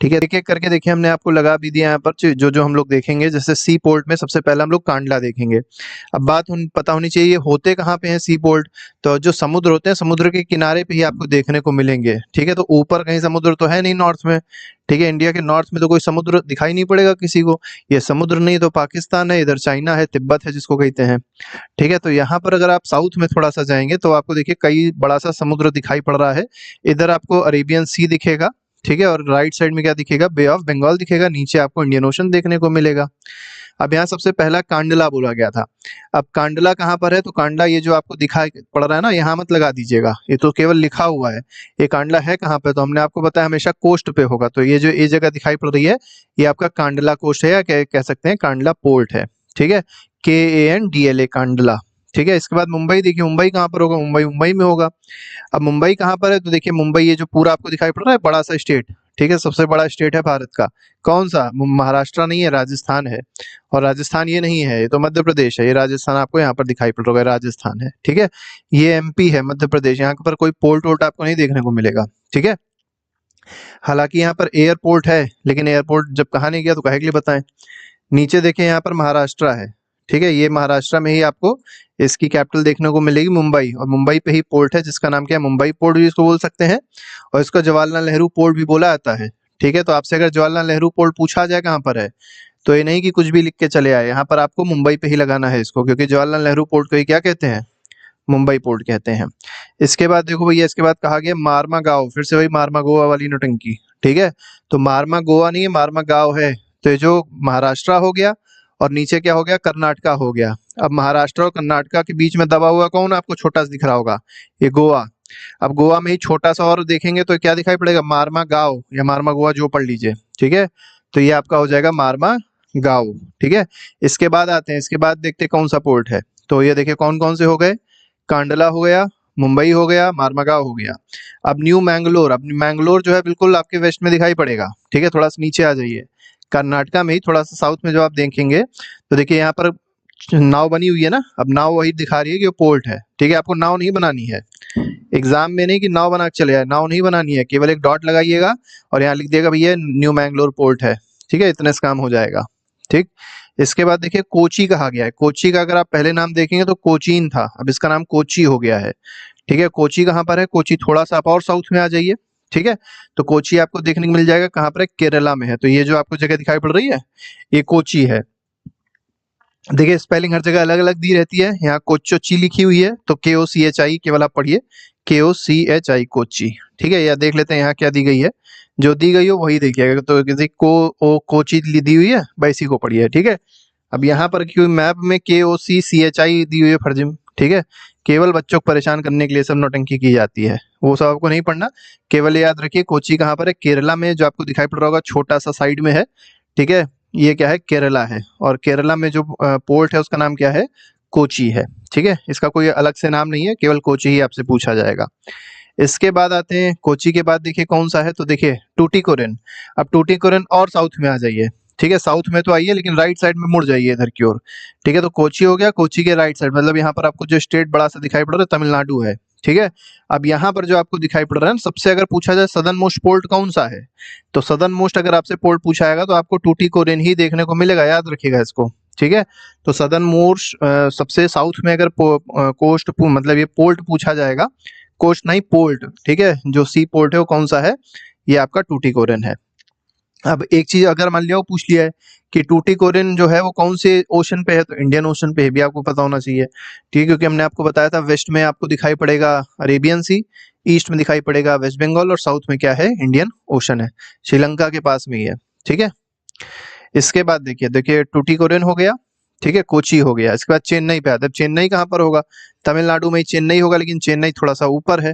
ठीक है, एक एक करके देखिए, हमने आपको लगा भी दिया यहाँ पर जो जो हम लोग देखेंगे। जैसे सी पोर्ट में सबसे पहले हम लोग कांडला देखेंगे। अब बात पता होनी चाहिए होते कहाँ पे हैं सी पोर्ट, तो जो समुद्र होते हैं समुद्र के किनारे पे ही आपको देखने को मिलेंगे। ठीक है, तो ऊपर कहीं समुद्र तो है नहीं नॉर्थ में। ठीक है, इंडिया के नॉर्थ में तो कोई समुद्र दिखाई नहीं पड़ेगा किसी को। ये समुद्र नहीं तो पाकिस्तान है, इधर चाइना है, तिब्बत है जिसको कहते हैं। ठीक है, तो यहाँ पर अगर आप साउथ में थोड़ा सा जाएंगे तो आपको देखिए कई बड़ा सा समुद्र दिखाई पड़ रहा है। इधर आपको अरेबियन सी दिखेगा। ठीक है, और राइट साइड में क्या दिखेगा, बे ऑफ बंगाल दिखेगा। नीचे आपको इंडियन ओशन देखने को मिलेगा। अब यहाँ सबसे पहला कांडला बोला गया था। अब कांडला कहाँ पर है, तो कांडला ये जो आपको दिखाई पड़ रहा है ना, यहाँ मत लगा दीजिएगा, ये तो केवल लिखा हुआ है। ये कांडला है कहाँ पे, तो हमने आपको बताया हमेशा कोस्ट पे होगा। तो ये जो ये जगह दिखाई पड़ रही है ये आपका कांडला कोस्ट है, या कह सकते हैं कांडला पोर्ट है। ठीक है, KANDLA कांडला। ठीक है, इसके बाद मुंबई देखिए, मुंबई कहाँ पर होगा, मुंबई मुंबई में होगा। अब मुंबई कहाँ पर है, तो देखिए मुंबई ये जो पूरा आपको दिखाई पड़ रहा है बड़ा सा स्टेट, ठीक है, सबसे बड़ा स्टेट है भारत का। कौन सा? महाराष्ट्र नहीं है, राजस्थान है। और राजस्थान ये नहीं है, ये तो मध्य प्रदेश है। ये राजस्थान आपको यहाँ पर दिखाई पड़ रहा है, राजस्थान है। ठीक है, ये एमपी है, मध्य प्रदेश। यहाँ पर कोई पोर्ट वोर्ट आपको नहीं देखने को मिलेगा। ठीक है, हालांकि यहाँ पर एयरपोर्ट है, लेकिन एयरपोर्ट जब कहा नहीं गया तो काहे के लिए बताएं। नीचे देखिए यहाँ पर महाराष्ट्र है। ठीक है, ये महाराष्ट्र में ही आपको इसकी कैपिटल देखने को मिलेगी मुंबई, और मुंबई पे ही पोर्ट है जिसका नाम क्या है, मुंबई पोर्ट भी इसको बोल सकते हैं, और इसको जवाहरलाल नेहरू पोर्ट भी बोला जाता है। ठीक है, तो आपसे अगर जवाहरलाल नेहरू पोर्ट पूछा जाए कहाँ पर है, तो ये नहीं कि कुछ भी लिख के चले आए, यहाँ पर आपको मुंबई पे ही लगाना है इसको, क्योंकि जवाहरलाल नेहरू पोर्ट को ही क्या कहते हैं, मुंबई पोर्ट कहते हैं। इसके बाद देखो भैया, इसके बाद कहा गया मारमा गांव, फिर से वही मारमा गोवा वाली नौटंकी। ठीक है, तो मारमा गोवा नहीं है, मारमा गांव है। तो ये जो महाराष्ट्र हो गया, और नीचे क्या हो गया, कर्नाटका हो गया। अब महाराष्ट्र और कर्नाटका के बीच में दबा हुआ कौन आपको छोटा सा दिख रहा होगा, ये गोवा। अब गोवा में ही छोटा सा और देखेंगे तो क्या दिखाई पड़ेगा, मारमा गांव या मारमा गोवा, जो पढ़ लीजिए। ठीक है, तो ये आपका हो जाएगा मारमा गांव। ठीक है, इसके बाद आते हैं, इसके बाद देखते हैं कौन सा पोर्ट है। तो ये देखिए कौन कौन से हो गए, कांडला हो गया, मुंबई हो गया, मारमागांव हो गया। अब न्यू मैंगलोर, अब मैंगलोर जो है बिल्कुल आपके वेस्ट में दिखाई पड़ेगा। ठीक है, थोड़ा सा नीचे आ जाइए, कर्नाटका में ही थोड़ा सा साउथ में जब आप देखेंगे तो देखिए यहाँ पर नाव बनी हुई है ना। अब नाव वही दिखा रही है कि वो पोर्ट है। ठीक है, आपको नाव नहीं बनानी है एग्जाम में, नहीं कि नाव बना के चले जाए, नाव नहीं बनानी है, केवल एक डॉट लगाइएगा और यहाँ लिख दिएगा भैया न्यू मैंगलोर पोर्ट है। ठीक है, इतने से काम हो जाएगा। ठीक, इसके बाद देखिए कोची कहा गया है। कोची का अगर आप पहले नाम देखेंगे तो कोचीन था, अब इसका नाम कोची हो गया है। ठीक है, कोची कहाँ पर है, कोची थोड़ा सा आप और साउथ में आ जाइए। ठीक है, तो कोची आपको देखने को मिल जाएगा कहाँ पर है, केरला में है। तो ये जो आपको जगह दिखाई पड़ रही है, ये कोची है। देखिए स्पेलिंग हर जगह अलग अलग दी रहती है, यहाँ कोच्चि लिखी हुई है, तो KOCHI केवल आप पढ़िए, KOCHI कोच्चि। ठीक है, या देख लेते हैं यहाँ क्या दी गई है, जो दी गई हो वही देखिएगा। तो किसी कोची दी हुई है, वैसी को पढ़िए। ठीक है, अब यहाँ पर क्यों मैप में KOCCHI दी हुई है फर्जिम। ठीक है, केवल बच्चों को परेशान करने के लिए सब नौटंकी की जाती है, वो सब आपको नहीं पढ़ना। केवल याद रखिए कोची कहाँ पर है, केरला में, जो आपको दिखाई पड़ रहा होगा छोटा सा साइड में है। ठीक है, ये क्या है, केरला है, और केरला में जो पोर्ट है उसका नाम क्या है, कोची है। ठीक है, इसका कोई अलग से नाम नहीं है, केवल कोची ही आपसे पूछा जाएगा। इसके बाद आते हैं, कोची के बाद देखिए कौन सा है, तो देखिए टूटीकोरिन। अब टूटीकोरिन और साउथ में आ जाइए। ठीक है, साउथ में तो आइए लेकिन राइट साइड में मुड़ जाइए इधर की ओर। ठीक है, तो कोची हो गया, कोची के राइट साइड, मतलब यहाँ पर आपको जो स्टेट बड़ा सा दिखाई पड़ रहा है, तमिलनाडु है। ठीक है, अब यहाँ पर जो आपको दिखाई पड़ रहा है, सबसे अगर पूछा जाए सदर्न मोस्ट पोर्ट कौन सा है, तो सदर्न मोस्ट अगर आपसे पोर्ट पूछा जाएगा तो आपको टूटीकोरिन ही देखने को मिलेगा, याद रखिएगा इसको। ठीक है, तो सदर्न मोस्ट सबसे साउथ में अगर कोस्ट मतलब ये पोर्ट पूछा जाएगा, कोस्ट नहीं पोर्ट। ठीक है, जो सी पोर्ट है वो कौन सा है, ये आपका टूटीकोरिन है। अब एक चीज अगर मान लिया वो पूछ लिया है कि टूटीकोरिन जो है वो कौन से ओशन पे है, तो इंडियन ओशन पे है, भी आपको पता होना चाहिए। ठीक है, क्योंकि हमने आपको बताया था वेस्ट में आपको दिखाई पड़ेगा अरेबियन सी, ईस्ट में दिखाई पड़ेगा वेस्ट बंगाल, और साउथ में क्या है, इंडियन ओशन है, श्रीलंका के पास में ही है। ठीक है, इसके बाद देखिए देखिए टूटीकोरिन हो गया। ठीक है, कोची हो गया। इसके बाद चेन्नई पे आता है। चेन्नई कहाँ पर होगा, तमिलनाडु में ही चेन्नई होगा, लेकिन चेन्नई थोड़ा सा ऊपर है।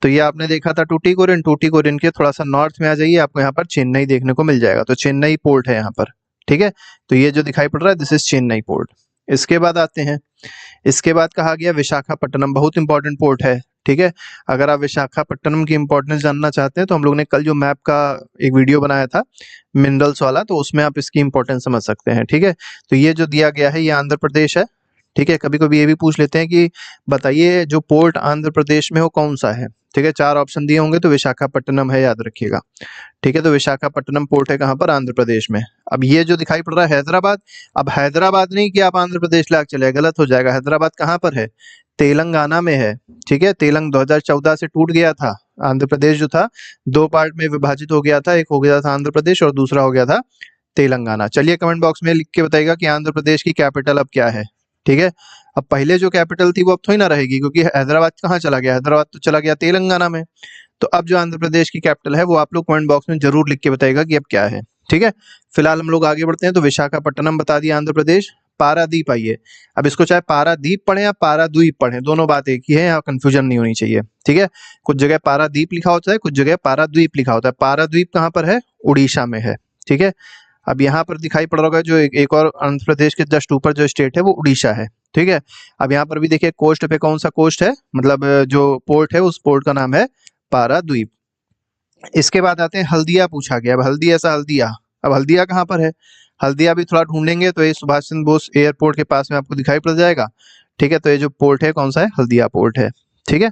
तो ये आपने देखा था टूटीकोरिन, टूटीकोरिन के थोड़ा सा नॉर्थ में आ जाइए, आपको यहाँ पर चेन्नई देखने को मिल जाएगा। तो चेन्नई पोर्ट है यहाँ पर। ठीक है, तो ये जो दिखाई पड़ रहा है दिस इज चेन्नई पोर्ट। इसके बाद आते हैं, इसके बाद कहा गया विशाखापट्टनम, बहुत इंपॉर्टेंट पोर्ट है। ठीक है, अगर आप विशाखापट्टनम की इंपॉर्टेंस जानना चाहते हैं तो हम लोग ने कल जो मैप का एक वीडियो बनाया था मिनरल्स वाला, तो उसमें आप इसकी इंपॉर्टेंस समझ सकते हैं। ठीक है, तो ये जो दिया गया है ये आंध्र प्रदेश है। ठीक है, कभी कभी ये भी पूछ लेते हैं कि बताइए जो पोर्ट आंध्र प्रदेश में हो कौन सा है। ठीक है, 4 ऑप्शन दिए होंगे तो विशाखापट्टनम है, याद रखिएगा। ठीक है, तो विशाखापट्टनम पोर्ट है कहाँ पर, आंध्र प्रदेश में। अब ये जो दिखाई पड़ रहा है हैदराबाद, अब हैदराबाद नहीं कि आप आंध्र प्रदेश लाके चले, गलत हो जाएगा। हैदराबाद कहाँ पर है, तेलंगाना में है। ठीक है, 2014 से टूट गया था आंध्र प्रदेश, जो था 2 पार्ट में विभाजित हो गया था, एक हो गया था आंध्र प्रदेश और दूसरा हो गया था तेलंगाना। चलिए कमेंट बॉक्स में लिख के बताइएगा कि आंध्र प्रदेश की कैपिटल अब क्या है। ठीक है, अब पहले जो कैपिटल थी वो अब थोड़ी ना रहेगी, क्योंकि हैदराबाद कहाँ चला गया, हैदराबाद तो चला गया तेलंगाना में। तो अब जो आंध्र प्रदेश की कैपिटल है वो आप लोग कमेंट बॉक्स में जरूर लिख के बताइएगा कि अब क्या है। ठीक है, फिलहाल हम लोग आगे बढ़ते हैं। तो विशाखापट्टनम बता दिया आंध्र प्रदेश। पारादीप आइए, अब इसको चाहे पारादीप पढ़े या पाराद्वीप पढ़े, दोनों बात एक ही है, यहाँ कंफ्यूजन नहीं होनी चाहिए। ठीक है, कुछ जगह पारादीप लिखा होता है, कुछ जगह पाराद्वीप लिखा होता है। पाराद्वीप कहाँ पर है, उड़ीसा में है। ठीक है, अब यहाँ पर दिखाई पड़ रहा होगा जो एक और आंध्र प्रदेश के जस्ट ऊपर जो स्टेट है वो उड़ीसा है। ठीक है, अब यहाँ पर भी देखिए कोस्ट पे कौन सा कोस्ट है, मतलब जो पोर्ट है उस पोर्ट का नाम है पाराद्वीप। इसके बाद आते हैं हल्दिया पूछा गया। अब हल्दी ऐसा हल्दिया, अब हल्दिया कहाँ पर है? हल्दिया भी थोड़ा ढूंढेंगे तो ये सुभाष चंद्र बोस एयरपोर्ट के पास में आपको दिखाई पड़ जाएगा। ठीक है, तो ये जो पोर्ट है कौन सा है? हल्दिया पोर्ट है। ठीक है,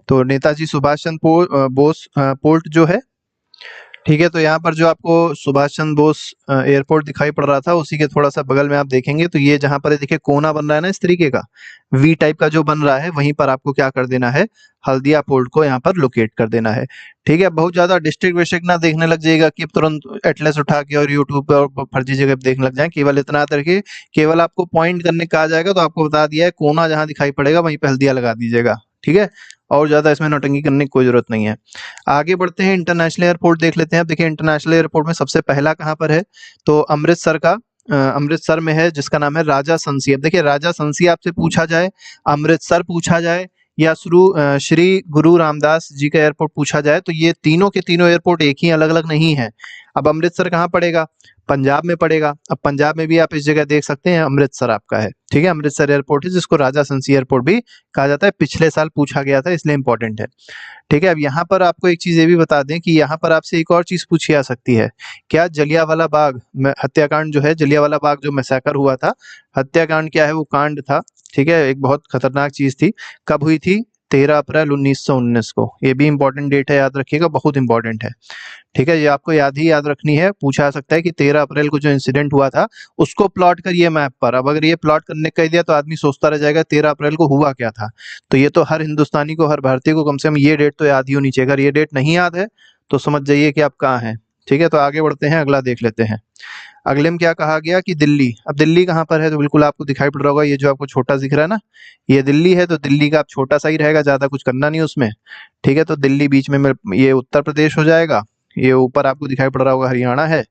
तो नेताजी सुभाष चंद्र बोस पोर्ट जो है, ठीक है, तो यहाँ पर जो आपको सुभाष चंद्र बोस एयरपोर्ट दिखाई पड़ रहा था, उसी के थोड़ा सा बगल में आप देखेंगे तो ये जहाँ पर ये देखिए कोना बन रहा है ना इस तरीके का, वी टाइप का जो बन रहा है, वहीं पर आपको क्या कर देना है? हल्दिया पोर्ट को यहाँ पर लोकेट कर देना है। ठीक है, बहुत ज्यादा डिस्ट्रिक्ट विस्ट्रिक्ट ना देखने लग जाएगा कि तुरंत एटलस उठा के और यूट्यूब पे और फर्जी जगह पे देखने लग जाए। केवल इतना याद रखिए, केवल आपको पॉइंट करने कहा जाएगा तो आपको बता दिया है कोना जहाँ दिखाई पड़ेगा वहीं पे हल्दिया लगा दीजिएगा। ठीक है, और ज्यादा इसमें नौटंकी करने की कोई जरूरत नहीं है। आगे बढ़ते हैं, इंटरनेशनल एयरपोर्ट देख लेते हैं। अब देखिए इंटरनेशनल एयरपोर्ट में सबसे पहला कहाँ पर है? तो अमृतसर का, अमृतसर में है, जिसका नाम है राजा संसी। अब देखिए राजा संसी आपसे पूछा जाए, अमृतसर पूछा जाए, या श्री गुरु रामदास जी का एयरपोर्ट पूछा जाए, तो ये तीनों के तीनों एयरपोर्ट एक ही, अलग अलग नहीं है। अब अमृतसर कहाँ पड़ेगा? पंजाब में पड़ेगा। अब पंजाब में भी आप इस जगह देख सकते हैं, अमृतसर आपका है। ठीक है, अमृतसर एयरपोर्ट है, जिसको राजा संसी एयरपोर्ट भी कहा जाता है। पिछले साल पूछा गया था, इसलिए इंपॉर्टेंट है। ठीक है, अब यहाँ पर आपको एक चीज ये भी बता दें कि यहाँ पर आपसे एक और चीज पूछी जा सकती है। क्या जलियांवाला बाग में हत्याकांड जो है, जलियांवाला बाग जो मैसेकर हुआ था, हत्याकांड क्या है? वो कांड था। ठीक है, एक बहुत खतरनाक चीज थी। कब हुई थी? 13 अप्रैल 1919 को। ये भी इंपॉर्टेंट डेट है, याद रखिएगा, बहुत इंपॉर्टेंट है। ठीक है, ये आपको याद रखनी है। पूछा जा सकता है कि 13 अप्रैल को जो इंसिडेंट हुआ था उसको प्लॉट करिए मैप पर। अब अगर ये प्लॉट करने कह दिया तो आदमी सोचता रह जाएगा 13 अप्रैल को हुआ क्या था। तो ये तो हर हिंदुस्तानी को, हर भारतीय को कम से कम ये डेट तो याद ही होनी चाहिए। अगर ये डेट नहीं याद है तो समझ जाइए कि आप कहाँ हैं। ठीक है, तो आगे बढ़ते हैं, अगला देख लेते हैं। अगले में क्या कहा गया कि दिल्ली। अब दिल्ली कहाँ पर है? तो बिल्कुल आपको दिखाई पड़ रहा होगा, ये जो आपको छोटा दिख रहा है ना, ये दिल्ली है। तो दिल्ली का आप छोटा सा ही रहेगा, ज्यादा कुछ करना नहीं उसमें। ठीक है, तो दिल्ली बीच में ये उत्तर प्रदेश हो जाएगा। ये ऊपर आपको दिखाई पड़ रहा होगा हरियाणा है।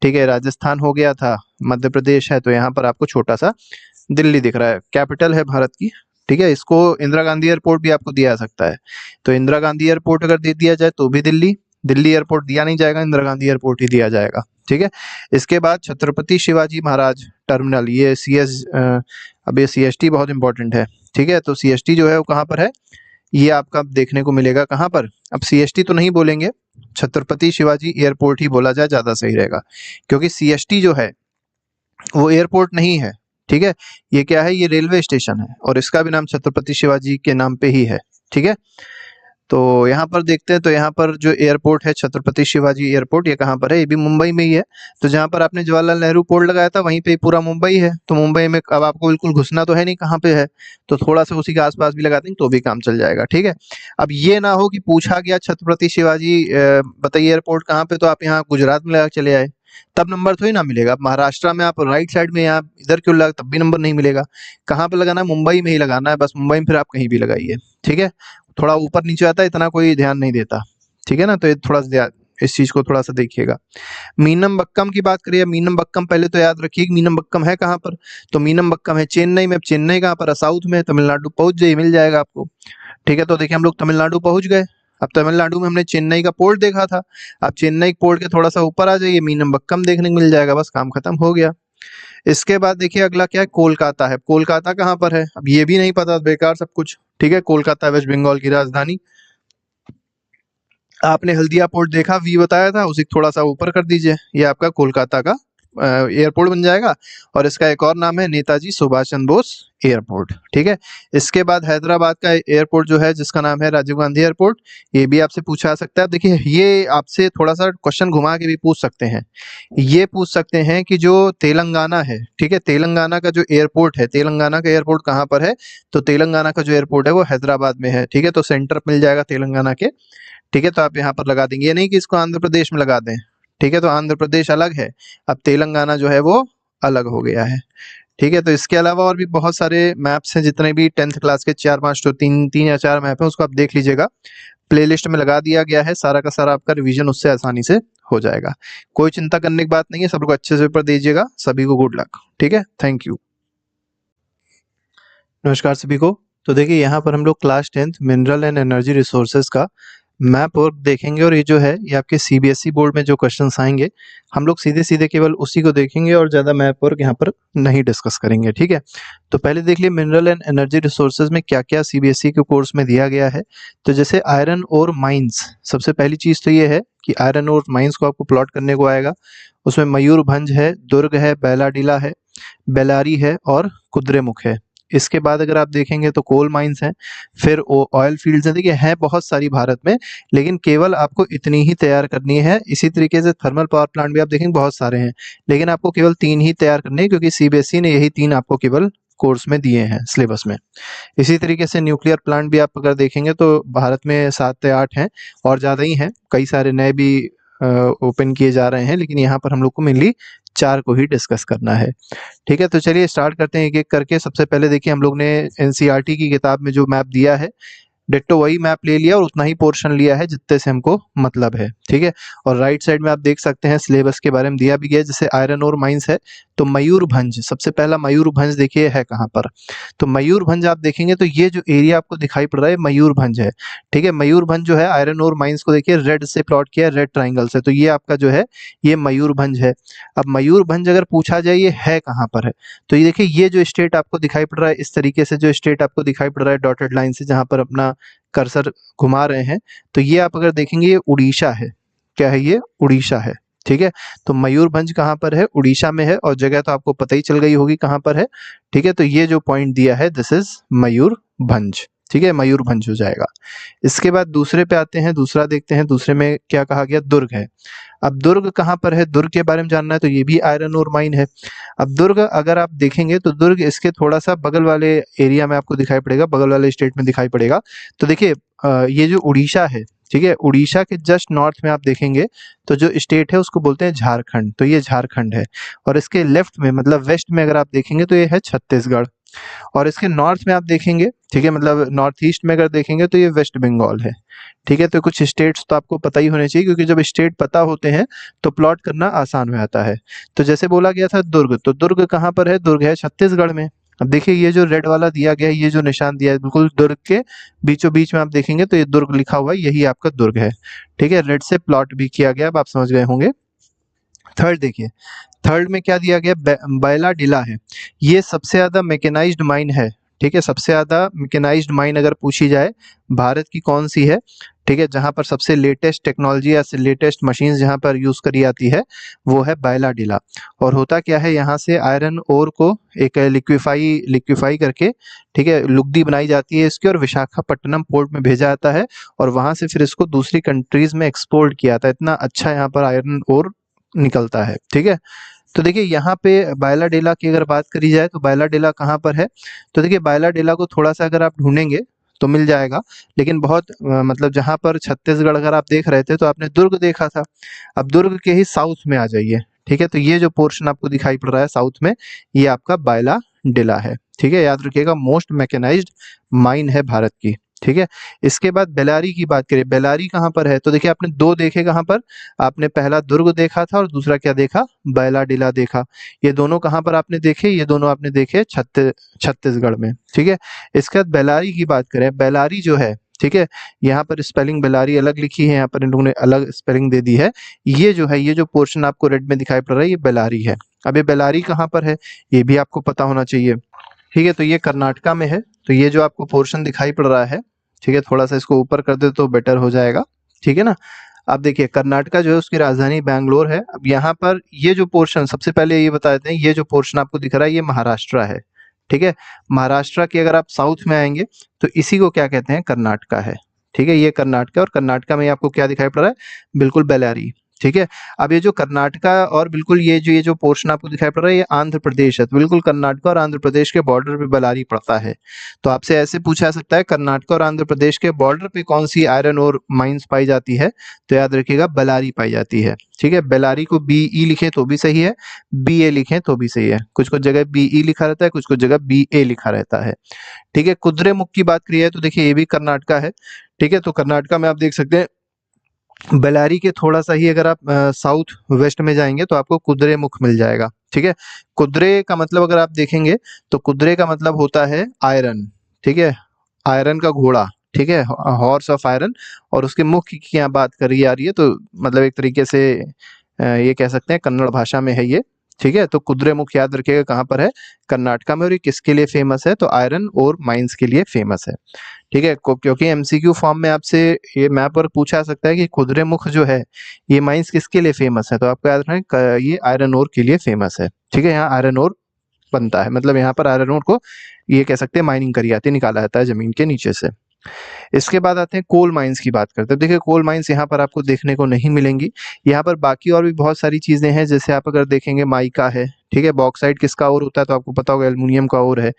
ठीक है, राजस्थान हो गया था, मध्य प्रदेश है, तो यहाँ पर आपको छोटा सा दिल्ली दिख रहा है। कैपिटल है भारत की। ठीक है, इसको इंदिरा गांधी एयरपोर्ट भी आपको दिया जा सकता है। तो इंदिरा गांधी एयरपोर्ट अगर दे दिया जाए तो भी दिल्ली, दिल्ली एयरपोर्ट दिया नहीं जाएगा, इंदिरा गांधी एयरपोर्ट ही दिया जाएगा। ठीक है, इसके बाद छत्रपति शिवाजी महाराज टर्मिनल, ये अब ये सीएसटी बहुत इंपॉर्टेंट है। ठीक है, तो सीएसटी जो है वो कहाँ पर है? ये आपका देखने को मिलेगा कहाँ पर? अब सीएसटी तो नहीं बोलेंगे, छत्रपति शिवाजी एयरपोर्ट ही बोला जाए, ज्यादा सही रहेगा। क्योंकि सीएसटी जो है वो एयरपोर्ट नहीं है। ठीक है, ये क्या है? ये रेलवे स्टेशन है, और इसका भी नाम छत्रपति शिवाजी के नाम पे ही है। ठीक है, तो यहाँ पर देखते हैं, तो यहाँ पर जो एयरपोर्ट है छत्रपति शिवाजी एयरपोर्ट, ये कहाँ पर है? ये भी मुंबई में ही है। तो जहाँ पर आपने जवाहरलाल नेहरू पोर्ट लगाया था वहीं पे पूरा मुंबई है। तो मुंबई में अब आपको बिल्कुल घुसना तो है नहीं कहाँ पे है, तो थोड़ा सा उसी के आसपास भी लगा देंगे तो भी काम चल जाएगा। ठीक है, अब ये ना हो कि पूछा गया छत्रपति शिवाजी बताइए एयरपोर्ट कहाँ पे, तो आप यहाँ गुजरात में लगा के चले आए, तब नंबर थोड़ी ना मिलेगा। अब महाराष्ट्र में आप राइट साइड में, यहाँ इधर क्यों लगा, तब भी नंबर नहीं मिलेगा। कहाँ पे लगाना है? मुंबई में ही लगाना है, बस मुंबई में फिर आप कहीं भी लगाइए। ठीक है, थोड़ा ऊपर नीचे आता है, इतना कोई ध्यान नहीं देता। ठीक है ना, तो ये थोड़ा सा इस चीज को थोड़ा सा देखिएगा। मीनम बक्कम की बात करिए, मीनम बक्कम पहले तो याद रखिए कि मीनम बक्कम है कहाँ पर? तो मीनम बक्कम है चेन्नई में। अब चेन्नई कहाँ पर है? साउथ में, तमिलनाडु पहुंच जाइए, मिल जाएगा आपको। ठीक है, तो देखिए हम लोग तमिलनाडु पहुंच गए। अब तमिलनाडु में हमने चेन्नई का पोर्ट देखा था, अब चेन्नई पोर्ट के थोड़ा सा ऊपर आ जाइए, मीनम बक्कम देखने को मिल जाएगा, बस काम खत्म हो गया। इसके बाद देखिए अगला क्या है? कोलकाता है। कोलकाता कहाँ पर है? अब ये भी नहीं पता, बेकार सब कुछ। ठीक है, कोलकाता वेस्ट बंगाल की राजधानी। आपने हल्दिया पोर्ट देखा, वी बताया था, उसे थोड़ा सा ऊपर कर दीजिए, ये आपका कोलकाता का एयरपोर्ट बन जाएगा। और इसका एक और नाम है नेताजी सुभाष चंद्र बोस एयरपोर्ट। ठीक है, इसके बाद हैदराबाद का एयरपोर्ट जो है, जिसका नाम है राजीव गांधी एयरपोर्ट, ये भी आपसे पूछा जा सकता है। देखिए ये आपसे थोड़ा सा क्वेश्चन घुमा के भी पूछ सकते हैं। ये पूछ सकते हैं कि जो तेलंगाना है, ठीक है, तेलंगाना का जो एयरपोर्ट है, तेलंगाना का एयरपोर्ट कहाँ पर है? तो तेलंगाना का जो एयरपोर्ट है वो हैदराबाद में है। ठीक है, तो सेंटर मिल जाएगा तेलंगाना के। ठीक है, तो आप यहाँ पर लगा देंगे, ये नहीं कि इसको आंध्र प्रदेश में लगा दें। ठीक है, तो आंध्र प्रदेश अलग है, अब तेलंगाना जो है वो अलग हो गया है। ठीक है, तो इसके अलावा और भी बहुत सारे मैप्स हैं, जितने भी 10th क्लास के 4-5 तो 3 या 4 मैप है, उसको आप देख लीजिएगा। प्लेलिस्ट में लगा दिया गया है, सारा का सारा आपका रिवीजन उससे आसानी से हो जाएगा। कोई चिंता करने की बात नहीं है, सब लोग अच्छे से पेपर दीजिएगा। सभी को गुड लक। ठीक है, थैंक यू। नमस्कार सभी को। तो देखिए यहाँ पर हम लोग class 10th mineral and energy resources का मैप वर्क देखेंगे और ये जो है ये आपके सीबीएसई बोर्ड में जो क्वेश्चंस आएंगे हम लोग सीधे सीधे केवल उसी को देखेंगे और ज़्यादा मैप वर्क यहाँ पर नहीं डिस्कस करेंगे, ठीक है। तो पहले देख लिए मिनरल एंड एनर्जी रिसोर्सेज में क्या क्या सीबीएसई के कोर्स में दिया गया है। तो जैसे आयरन और माइंस, सबसे पहली चीज़ तो ये है कि आयरन और माइंस को आपको प्लॉट करने को आएगा। उसमें मयूरभंज है, दुर्ग है, बैलाडीला है, बेलारी है और कुद्रेमुख है। इसके बाद अगर आप देखेंगे तो कोल माइंस हैं, फिर ऑयल फील्ड्स हैं। देखिए हैं बहुत सारी भारत में, लेकिन केवल आपको इतनी ही तैयार करनी है। इसी तरीके से थर्मल पावर प्लांट भी आप देखेंगे बहुत सारे हैं, लेकिन आपको केवल 3 ही तैयार करने हैं, क्योंकि सीबीएसई ने यही 3 आपको केवल कोर्स में दिए हैं सिलेबस में। इसी तरीके से न्यूक्लियर प्लांट भी आप अगर देखेंगे तो भारत में 7 या 8 हैं और ज़्यादा ही हैं, कई सारे नए भी ओपन किए जा रहे हैं, लेकिन यहाँ पर हम लोग को मेनली 4 को ही डिस्कस करना है, ठीक है। तो चलिए स्टार्ट करते हैं एक एक करके। सबसे पहले देखिए हम लोग ने एनसीईआरटी की किताब में जो मैप दिया है, डिट्टो वही मैप ले लिया और उतना ही पोर्शन लिया है जितने से हमको मतलब है, ठीक है। और राइट साइड में आप देख सकते हैं सिलेबस के बारे में दिया भी गया है। जैसे आयरन और माइंस है तो मयूरभंज, सबसे पहला मयूरभंज देखिए है कहाँ पर। तो मयूरभंज आप देखेंगे तो ये जो एरिया आपको दिखाई पड़ रहा है मयूरभंज है, ठीक है। मयूरभंज जो है आयरन और माइंस को देखिए रेड से प्लॉट किया है, रेड ट्राइंगल से, तो ये आपका जो है ये मयूरभंज है। अब मयूरभंज अगर पूछा जाए ये है कहाँ पर है, तो ये देखिए ये जो स्टेट आपको दिखाई पड़ रहा है, इस तरीके से जो स्टेट आपको दिखाई पड़ रहा है डॉटेड लाइन से, जहाँ पर अपना कर्सर घुमा रहे हैं, तो ये आप अगर देखेंगे ये उड़ीसा है। क्या है ये? उड़ीसा है, ठीक है। तो मयूरभंज कहाँ पर है? उड़ीसा में है, और जगह तो आपको पता ही चल गई होगी कहाँ पर है, ठीक है। तो ये जो पॉइंट दिया है दिस इज मयूरभंज, ठीक है, मयूरभंज हो जाएगा। इसके बाद दूसरे पे आते हैं, दूसरा देखते हैं। दूसरे में क्या कहा गया? दुर्ग है। अब दुर्ग कहाँ पर है? दुर्ग के बारे में जानना है तो ये भी आयरन और माइन है। अब दुर्ग अगर आप देखेंगे तो दुर्ग इसके थोड़ा सा बगल वाले एरिया में आपको दिखाई पड़ेगा, बगल वाले स्टेट में दिखाई पड़ेगा। तो देखिए ये जो उड़ीसा है, ठीक है, उड़ीसा के जस्ट नॉर्थ में आप देखेंगे तो जो स्टेट है उसको बोलते हैं झारखंड, तो ये झारखंड है। और इसके लेफ्ट में मतलब वेस्ट में अगर आप देखेंगे तो ये है छत्तीसगढ़। और इसके नॉर्थ में आप देखेंगे, ठीक है, मतलब नॉर्थ ईस्ट में अगर देखेंगे तो ये वेस्ट बंगाल है, ठीक है। तो कुछ स्टेट्स तो आपको पता ही होने चाहिए, क्योंकि जब स्टेट पता होते हैं तो प्लॉट करना आसान हो जाता है। तो जैसे बोला गया था दुर्ग, तो दुर्ग कहाँ पर है? दुर्ग है छत्तीसगढ़ में। अब देखिए ये जो रेड वाला दिया गया है, ये जो निशान दिया है बिल्कुल दुर्ग के बीचों बीच में आप देखेंगे तो ये दुर्ग लिखा हुआ है, यही आपका दुर्ग है, ठीक है। रेड से प्लॉट भी किया गया, अब आप समझ गए होंगे। थर्ड देखिए, थर्ड में क्या दिया गया? बैलाडीला है। ये सबसे ज्यादा मैकेनाइज्ड माइन है, ठीक है। सबसे ज्यादा मैकेनाइज्ड माइन अगर पूछी जाए भारत की कौन सी है, ठीक है, जहां पर सबसे लेटेस्ट टेक्नोलॉजी या लेटेस्ट मशीन जहां पर यूज करी जाती है वो है बैलाडीला। और होता क्या है, यहाँ से आयरन ओर को एक लिक्विफाई करके, ठीक है, लुगदी बनाई जाती है इसकी, और विशाखापट्टनम पोर्ट में भेजा जाता है, और वहां से फिर इसको दूसरी कंट्रीज में एक्सपोर्ट किया जाता है। इतना अच्छा यहाँ पर आयरन ओर निकलता है, ठीक है। तो देखिए यहाँ पे बायलाडेला की अगर बात करी जाए तो बायलाडेला कहाँ पर है? तो देखिए बायलाडेला को थोड़ा सा अगर आप ढूंढेंगे तो मिल जाएगा, लेकिन बहुत मतलब जहाँ पर छत्तीसगढ़ अगर आप देख रहे थे तो आपने दुर्ग देखा था, अब दुर्ग के ही साउथ में आ जाइए, ठीक है। तो ये जो पोर्शन आपको दिखाई पड़ रहा है साउथ में, ये आपका बायलाडेला है, ठीक है। याद रखिएगा मोस्ट मैकेनाइज्ड माइन है भारत की, ठीक है। इसके बाद बेलारी की बात करें, बेलारी कहाँ पर है? तो देखिए आपने दो देखे कहाँ पर, आपने पहला दुर्ग देखा था और दूसरा क्या देखा? बैलाडीला देखा। ये दोनों कहाँ पर आपने देखे? ये दोनों आपने देखे छत्तीसगढ़ में, ठीक है। इसके बाद बेलारी की बात करें, बेलारी जो है, ठीक है, यहाँ पर स्पेलिंग बेलारी अलग लिखी है, यहाँ पर इन लोगों ने अलग स्पेलिंग दे दी है। ये जो है, ये जो पोर्शन आपको रेड में दिखाई पड़ रहा है ये बेलारी है। अब ये बेलारी कहाँ पर है ये भी आपको पता होना चाहिए, ठीक है। तो ये कर्नाटका में है। तो ये जो आपको पोर्शन दिखाई पड़ रहा है, ठीक है, थोड़ा सा इसको ऊपर कर दे तो बेटर हो जाएगा, ठीक है ना। अब देखिए कर्नाटका जो है उसकी राजधानी बैंगलोर है। अब यहाँ पर ये जो पोर्शन, सबसे पहले ये बता देते हैं, ये जो पोर्शन आपको दिख रहा है ये महाराष्ट्र है, ठीक है। महाराष्ट्र की अगर आप साउथ में आएंगे तो इसी को क्या कहते हैं? कर्नाटका है, ठीक है। ये कर्नाटका, और कर्नाटका में आपको क्या दिखाई पड़ रहा है? बिल्कुल बेलारी, ठीक है। अब ये जो कर्नाटका और बिल्कुल ये जो पोर्शन आपको दिखाई पड़ रहा है ये आंध्र प्रदेश है, तो बिल्कुल कर्नाटका और आंध्र प्रदेश के बॉर्डर पे बेलारी पड़ता है। तो आपसे ऐसे पूछा जा सकता है कर्नाटका और आंध्र प्रदेश के बॉर्डर पे कौन सी आयरन और माइंस पाई जाती है? तो याद रखिएगा बेलारी पाई जाती है, ठीक है। बेलारी को BE लिखें तो भी सही है, BA लिखें तो भी सही है, कुछ कुछ जगह BE लिखा रहता है, कुछ कुछ जगह BA लिखा रहता है, ठीक है। कुद्रेमुख की बात करिए तो देखिए ये भी कर्नाटका है, ठीक है। तो कर्नाटका में आप देख सकते हैं बेलारी के थोड़ा सा ही अगर आप साउथ वेस्ट में जाएंगे तो आपको कुद्रेमुख मिल जाएगा, ठीक है। कुद्रे का मतलब अगर आप देखेंगे तो कुद्रे का मतलब होता है आयरन, ठीक है, आयरन का घोड़ा, ठीक है, हॉर्स ऑफ आयरन, और उसके मुख की यहाँ बात करी जा रही है, तो मतलब एक तरीके से ये कह सकते हैं कन्नड़ भाषा में है ये। ठीक है, तो कुद्रेमुख याद रखिएगा कहाँ पर है, कर्नाटका में, और ये किसके लिए फेमस है, तो आयरन और माइंस के लिए फेमस है। ठीक है, क्योंकि एमसीक्यू फॉर्म में आपसे ये मैप पर पूछा जा सकता है कि कुद्रेमुख जो है ये माइंस किसके लिए फेमस है, तो आपको याद रखना ये आयरन ओर के लिए फेमस है। ठीक है, यहाँ आयरन ओर बनता है, मतलब यहाँ पर आयरन ओर को ये कह सकते हैं माइनिंग करी जाती है, निकाला जाता है जमीन के नीचे से। इसके बाद आते हैं कोल माइंस की बात करते हैं। देखिए कोल माइंस यहाँ पर आपको देखने को नहीं मिलेंगी, यहाँ पर बाकी और भी बहुत सारी चीजें हैं, जैसे आप अगर देखेंगे माइका है, ठीक है, बॉक्साइट किसका ओर होता है, तो आपको पता होगा एल्युमिनियम का ओर है।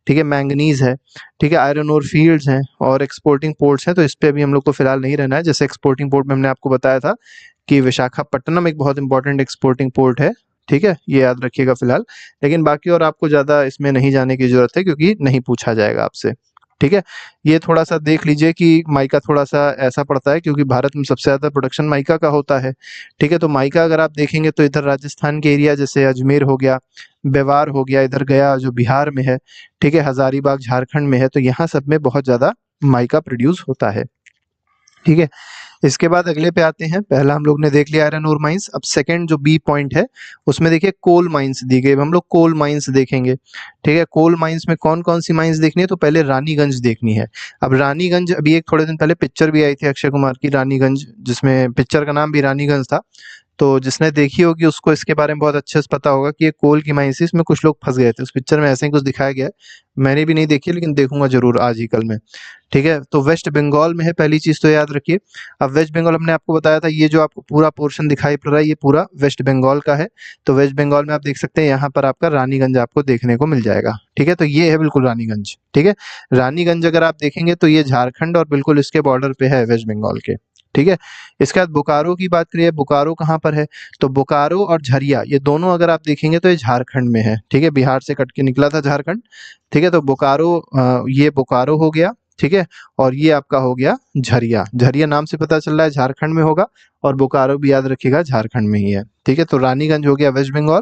ठीक है, मैंगनीज है, ठीक है, आयरन ओर फील्ड्स हैं, और एक्सपोर्टिंग पोर्ट्स हैं, तो इस पे अभी हम लोग को फिलहाल नहीं रहना है। जैसे एक्सपोर्टिंग पोर्ट में हमने आपको बताया था कि विशाखापट्टनम एक बहुत इंपॉर्टेंट एक्सपोर्टिंग पोर्ट है। ठीक है, ये याद रखिएगा फिलहाल, लेकिन बाकी और आपको ज्यादा इसमें नहीं जाने की जरूरत है, क्योंकि नहीं पूछा जाएगा आपसे। ठीक है, ये थोड़ा सा देख लीजिए कि माइका थोड़ा सा ऐसा पड़ता है क्योंकि भारत में सबसे ज्यादा प्रोडक्शन माइका का होता है। ठीक है, तो माइका अगर आप देखेंगे तो इधर राजस्थान के एरिया जैसे अजमेर हो गया, बेवार हो गया, इधर गया जो बिहार में है, ठीक है, हजारीबाग झारखंड में है, तो यहाँ सब में बहुत ज्यादा माइका प्रोड्यूस होता है। ठीक है, इसके बाद अगले पे आते हैं। पहला हम लोग ने देख लिया आयरन ओर माइंस। अब सेकंड जो बी पॉइंट है उसमें देखिए कोल माइंस दी गई। अब हम लोग कोल माइंस देखेंगे। ठीक है, कोल माइंस में कौन कौन सी माइंस देखनी है, तो पहले रानीगंज देखनी है। अब रानीगंज, अभी एक थोड़े दिन पहले पिक्चर भी आई थी अक्षय कुमार की रानीगंज, जिसमें पिक्चर का नाम भी रानीगंज था, तो जिसने देखी होगी उसको इसके बारे में बहुत अच्छे से पता होगा कि ये कोल की माइंस थी, इसमें कुछ लोग फंस गए थे। उस पिक्चर में ऐसे ही कुछ दिखाया गया है, मैंने भी नहीं देखी लेकिन देखूंगा जरूर आज ही कल में। ठीक है, तो वेस्ट बंगाल में है, पहली चीज तो याद रखिए। अब वेस्ट बंगाल हमने आपको बताया था, ये जो आपको पूरा पोर्शन दिखाई पड़ रहा है ये पूरा वेस्ट बंगाल का है। तो वेस्ट बंगाल में आप देख सकते हैं यहाँ पर आपका रानीगंज आपको देखने को मिल जाएगा। ठीक है, तो ये है बिल्कुल रानीगंज। ठीक है, रानीगंज अगर आप देखेंगे तो ये झारखंड और बिल्कुल इसके बॉर्डर पे है वेस्ट बंगाल के। ठीक है, इसके बाद बोकारो की बात करिए, बोकारो कहाँ पर है, तो बोकारो और झरिया ये दोनों अगर आप देखेंगे तो ये झारखंड में है। ठीक है, बिहार से कट के निकला था झारखंड। ठीक है, तो बोकारो, ये बोकारो हो गया। ठीक है, और ये आपका हो गया झरिया। झरिया नाम से पता चल रहा है झारखंड में होगा, और बोकारो भी याद रखिएगा झारखंड में ही है। ठीक है, तो रानीगंज हो गया वेस्ट बंगाल,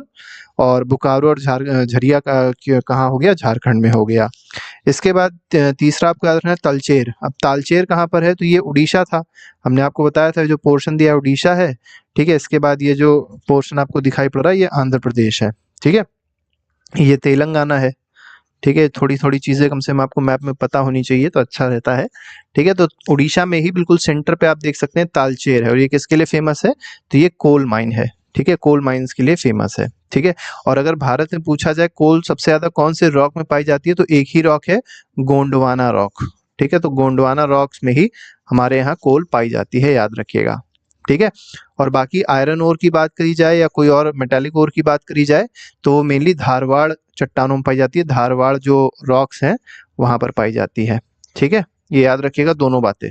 और बोकारो और झरिया का कहाँ हो गया, झारखंड में हो गया। इसके बाद तीसरा आपको याद रखना है तलचेर। अब तालचेर कहाँ पर है, तो ये उड़ीसा था, हमने आपको बताया था जो पोर्शन दिया है उड़ीसा है। ठीक है, इसके बाद ये जो पोर्शन आपको दिखाई पड़ रहा है ये आंध्र प्रदेश है। ठीक है, ये तेलंगाना है। ठीक है, थोड़ी थोड़ी चीजें कम से कम आपको मैप में पता होनी चाहिए तो अच्छा रहता है। ठीक है, तो उड़ीसा में ही बिल्कुल सेंटर पे आप देख सकते हैं तालचेर है, और ये किसके लिए फेमस है, तो ये कोल माइन है। ठीक है, कोल माइंस के लिए फेमस है। ठीक है, और अगर भारत में पूछा जाए कोल सबसे ज्यादा कौन से रॉक में पाई जाती है, तो एक ही रॉक है, गोंडवाना रॉक। ठीक है, तो गोंडवाना रॉक्स में ही हमारे यहाँ कोल पाई जाती है, याद रखिएगा। ठीक है, और बाकी आयरन ओर की बात करी जाए या कोई और मेटालिक ओर की बात करी जाए तो मेनली धारवाड़ चट्टानों में पाई जाती है, धारवाड़ जो रॉक्स हैं वहां पर पाई जाती है। ठीक है, ये याद रखिएगा दोनों बातें।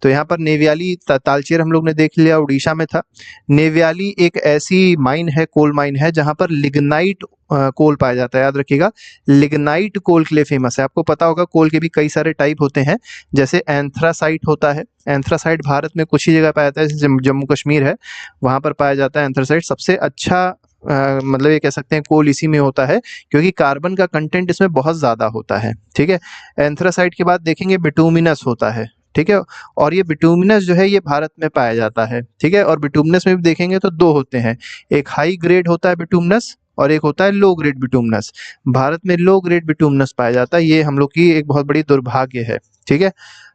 तो यहाँ पर नेव्याली तालचेर हम लोग ने देख लिया, उड़ीसा में था। नेव्याली एक ऐसी माइन है, कोल माइन है, जहां पर लिग्नाइट कोल पाया जाता है, याद रखिएगा। लिग्नाइट कोल के लिए फेमस है। आपको पता होगा कोल के भी कई सारे टाइप होते हैं, जैसे एंथ्रासाइट होता है। एंथ्रासाइट भारत में कुछ ही जगह पाया जाता है, जैसे जम्मू कश्मीर है वहां पर पाया जाता है एंथ्रासाइट। सबसे अच्छा मतलब ये कह सकते हैं कोल इसी में होता है, क्योंकि कार्बन का कंटेंट इसमें बहुत ज्यादा होता है। ठीक है, एंथ्रासाइट के बाद देखेंगे बिटूमिनस होता है। ठीक है, और ये बिटूमिनस जो है ये भारत में पाया जाता है। ठीक है, और बिटूमिनस में भी देखेंगे तो दो होते हैं, एक हाई ग्रेड होता है बिटूमिनस और एक होता है लो ग्रेड बिटूमिनस। भारत में लो ग्रेड बिटूमिनस पाया जाता है, ये हम लोग की एक बहुत बड़ी दुर्भाग्य है। ठीक है,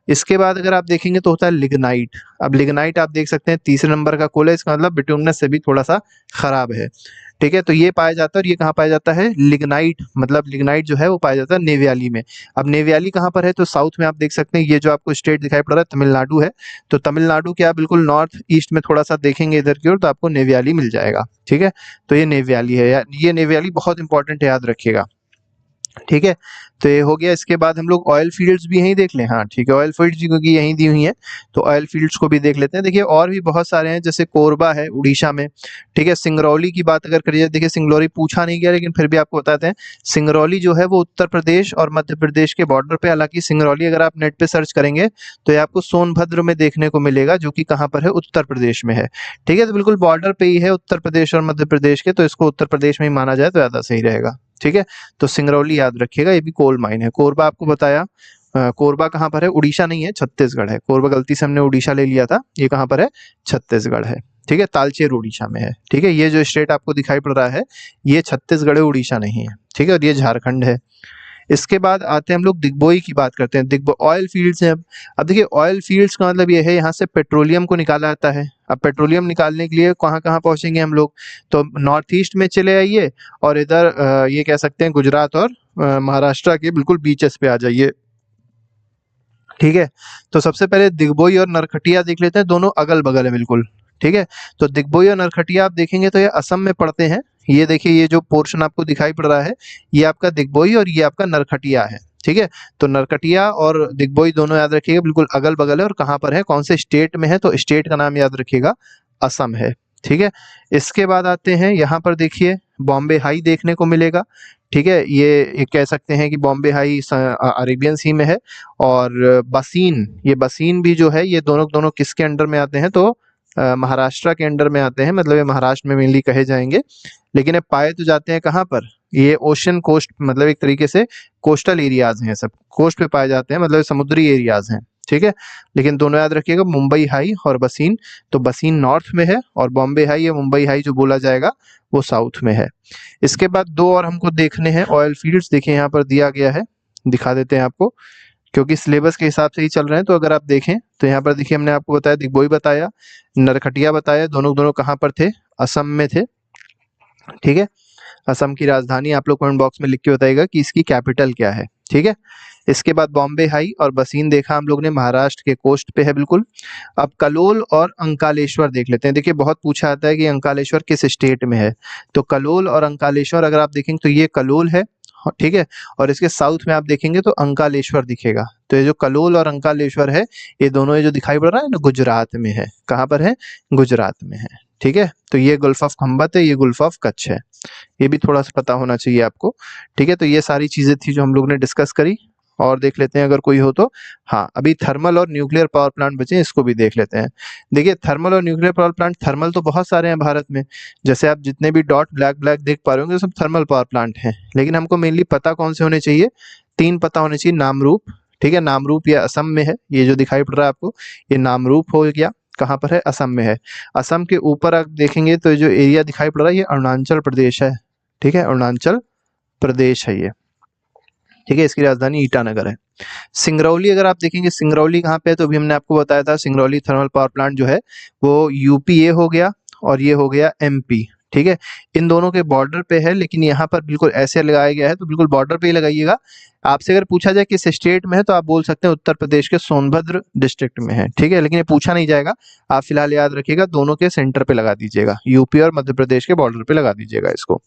इसके बाद अगर आप देखेंगे तो होता है लिग्नाइट। अब लिग्नाइट आप देख सकते हैं तीसरे नंबर का कोल है, इसका मतलब बिटूमिनस से भी थोड़ा सा खराब है। ठीक है, तो ये पाया जाता है, और ये कहाँ पाया जाता है, लिग्नाइट, मतलब लिग्नाइट जो है वो पाया जाता है नेव्याली में। अब नेव्याली कहाँ पर है, तो साउथ में आप देख सकते हैं, ये जो आपको स्टेट दिखाई पड़ रहा है तमिलनाडु है। तो तमिलनाडु के आप बिल्कुल नॉर्थ ईस्ट में थोड़ा सा देखेंगे इधर की ओर तो आपको नेव्याली मिल जाएगा। ठीक है, तो ये नेव्याली है, ये नेव्याली बहुत इंपॉर्टेंट है, याद रखिएगा। ठीक है, तो ये हो गया। इसके बाद हम लोग ऑयल फील्ड्स भी यहीं देख लें। हाँ ठीक है, ऑयल फील्ड्स क्योंकि यहीं दी हुई हैं तो ऑयल फील्ड्स को भी देख लेते हैं। देखिए और भी बहुत सारे हैं, जैसे कोरबा है उड़ीसा में। ठीक है, सिंगरौली की बात अगर करिए, देखिए सिंगरौली पूछा नहीं गया लेकिन फिर भी आपको बताते हैं। सिंगरौली जो है वो उत्तर प्रदेश और मध्य प्रदेश के बॉर्डर पे, हालांकि सिंगरौली अगर आप नेट पे सर्च करेंगे तो ये आपको सोनभद्र में देखने को मिलेगा, जो कि कहाँ पर है, उत्तर प्रदेश में है। ठीक है, तो बिल्कुल बॉर्डर पे ही है उत्तर प्रदेश और मध्य प्रदेश के, तो इसको उत्तर प्रदेश में ही माना जाए तो ज्यादा सही रहेगा। ठीक है, तो सिंगरौली याद रखिएगा, ये भी कोल माइन है। कोरबा आपको बताया कोरबा कहाँ पर है? उड़ीसा नहीं है, छत्तीसगढ़ है। कोरबा गलती से हमने उड़ीसा ले लिया था, ये कहाँ पर है? छत्तीसगढ़ है। ठीक है, तालचेर उड़ीसा में है। ठीक है, ये जो स्टेट आपको दिखाई पड़ रहा है ये छत्तीसगढ़ है, उड़ीसा नहीं है। ठीक है, और ये झारखंड है। इसके बाद आते हैं हम लोग दिग्बोई की बात करते हैं। दिग्बो ऑयल फील्ड्स हैं। अब देखिए ऑयल फील्ड्स का मतलब ये है यहाँ से पेट्रोलियम को निकाला जाता है। अब पेट्रोलियम निकालने के लिए कहाँ कहाँ पहुंचेंगे हम लोग? तो नॉर्थ ईस्ट में चले आइए और इधर ये कह सकते हैं गुजरात और महाराष्ट्र के बिल्कुल बीचेस पे आ जाइए। ठीक है, तो सबसे पहले दिग्बोई और नरखटिया देख लेते हैं, दोनों अगल बगल है बिल्कुल। ठीक है, तो दिग्बोई और नरखटिया आप देखेंगे तो ये असम में पड़ते हैं। ये देखिए ये जो पोर्शन आपको दिखाई पड़ रहा है ये आपका दिग्बोई और ये आपका नरखटिया है। ठीक है, तो नरकटिया और दिग्बोई दोनों याद रखिएगा, बिल्कुल अगल बगल है। और कहाँ पर है, कौन से स्टेट में है? तो स्टेट का नाम याद रखिएगा, असम है। ठीक है, इसके बाद आते हैं यहाँ पर देखिए बॉम्बे हाई देखने को मिलेगा। ठीक है, ये कह सकते हैं कि बॉम्बे हाई अरेबियन सी में है। और बसीन, ये बसीन भी जो है ये दोनों दोनों किसके अंडर में आते हैं? तो महाराष्ट्र के अंडर में आते हैं, मतलब ये महाराष्ट्र में मेनली कहे जाएंगे। लेकिन ये पाए तो जाते हैं कहाँ पर? ये ओशन कोस्ट, मतलब एक तरीके से कोस्टल एरियाज हैं, सब कोस्ट पे पाए जाते हैं, मतलब समुद्री एरियाज हैं। ठीक है, लेकिन दोनों याद रखिएगा, मुंबई हाई और बसीन। तो बसीन नॉर्थ में है और बॉम्बे हाई या मुंबई हाई जो बोला जाएगा वो साउथ में है। इसके बाद दो और हमको देखने हैं ऑयल फील्ड्स। देखिए यहाँ पर दिया गया है, दिखा देते हैं आपको, क्योंकि सिलेबस के हिसाब से ही चल रहे हैं। तो अगर आप देखें तो यहाँ पर देखिए हमने आपको बताया दिग्बोई बताया, नरखटिया बताया, दोनों दोनों कहाँ पर थे? असम में थे। ठीक है, असम की राजधानी आप लोग कमेंट बॉक्स में लिख के बताइएगा कि इसकी कैपिटल क्या है। ठीक है, इसके बाद बॉम्बे हाई और बसीन देखा हम लोग ने, महाराष्ट्र के कोस्ट पे है बिल्कुल। अब कलोल और अंकालेश्वर देख लेते हैं। देखिए बहुत पूछा आता है कि अंकालेश्वर किस स्टेट में है। तो कलोल और अंकालेश्वर अगर आप देखेंगे तो ये कलोल है। ठीक है, और इसके साउथ में आप देखेंगे तो अंकालेश्वर दिखेगा। तो ये जो कलोल और अंकालेश्वर है ये दोनों ये जो दिखाई पड़ रहा है ना, गुजरात में है। कहाँ पर है? गुजरात में है। ठीक है, तो ये गुल्फ ऑफ खंबत है, ये गुल्फ ऑफ कच्छ है। ये भी थोड़ा सा पता होना चाहिए आपको। ठीक है, तो ये सारी चीजें थी जो हम लोग ने डिस्कस करी। और देख लेते हैं अगर कोई हो तो। हाँ, अभी थर्मल और न्यूक्लियर पावर प्लांट बचे हैं, इसको भी देख लेते हैं। देखिए थर्मल और न्यूक्लियर पावर प्लांट, थर्मल तो बहुत सारे हैं भारत में। जैसे आप जितने भी डॉट ब्लैक ब्लैक देख पा रहे होंगे सब थर्मल पावर प्लांट हैं। लेकिन हमको मेनली पता कौन से होने चाहिए? 3 पता होने चाहिए। नामरूप, ठीक है, नामरूप ये असम में है, ये जो दिखाई पड़ रहा है आपको ये नामरूप हो गया। कहाँ पर है? असम में है। असम के ऊपर आप देखेंगे तो जो एरिया दिखाई पड़ रहा है ये अरुणाचल प्रदेश है। ठीक है, अरुणाचल प्रदेश है ये। ठीक है, इसकी राजधानी ईटानगर है। सिंगरौली अगर आप देखेंगे, सिंगरौली कहाँ पे है? तो अभी हमने आपको बताया था सिंगरौली थर्मल पावर प्लांट जो है वो यूपी ए हो गया और ये हो गया एमपी। ठीक है, इन दोनों के बॉर्डर पे है, लेकिन यहाँ पर बिल्कुल ऐसे लगाया गया है तो बिल्कुल बॉर्डर पे ही लगाइएगा। आपसे अगर पूछा जाए किस स्टेट में है तो आप बोल सकते हैं उत्तर प्रदेश के सोनभद्र डिस्ट्रिक्ट में है। ठीक है, लेकिन ये पूछा नहीं जाएगा, आप फिलहाल याद रखिएगा दोनों के सेंटर पे लगा दीजिएगा, यूपी और मध्य प्रदेश के बॉर्डर पे लगा दीजिएगा इसको।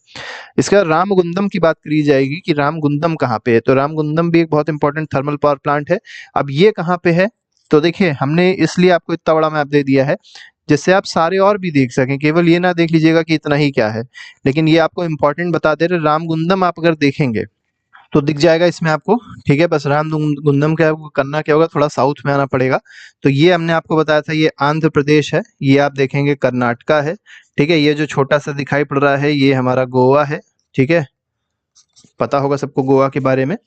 इसके बाद रामगुंदम की बात करी जाएगी कि रामगुंदम कहाँ पे है। तो रामगुंदम भी एक बहुत इंपॉर्टेंट थर्मल पावर प्लांट है। अब ये कहाँ पे है? तो देखिए हमने इसलिए आपको इतना बड़ा मैप दे दिया है जिससे आप सारे और भी देख सकें, केवल ये ना देख लीजिएगा कि इतना ही क्या है। लेकिन ये आपको इंपॉर्टेंट बता दे रहे, रामगुंदम आप अगर देखेंगे तो दिख जाएगा इसमें आपको। ठीक है, बस रामगुंदम का आपको करना क्या होगा, थोड़ा साउथ में आना पड़ेगा। तो ये हमने आपको बताया था ये आंध्र प्रदेश है, ये आप देखेंगे कर्नाटका है। ठीक है, ये जो छोटा सा दिखाई पड़ रहा है ये हमारा गोवा है। ठीक है, पता होगा सबको गोवा के बारे में।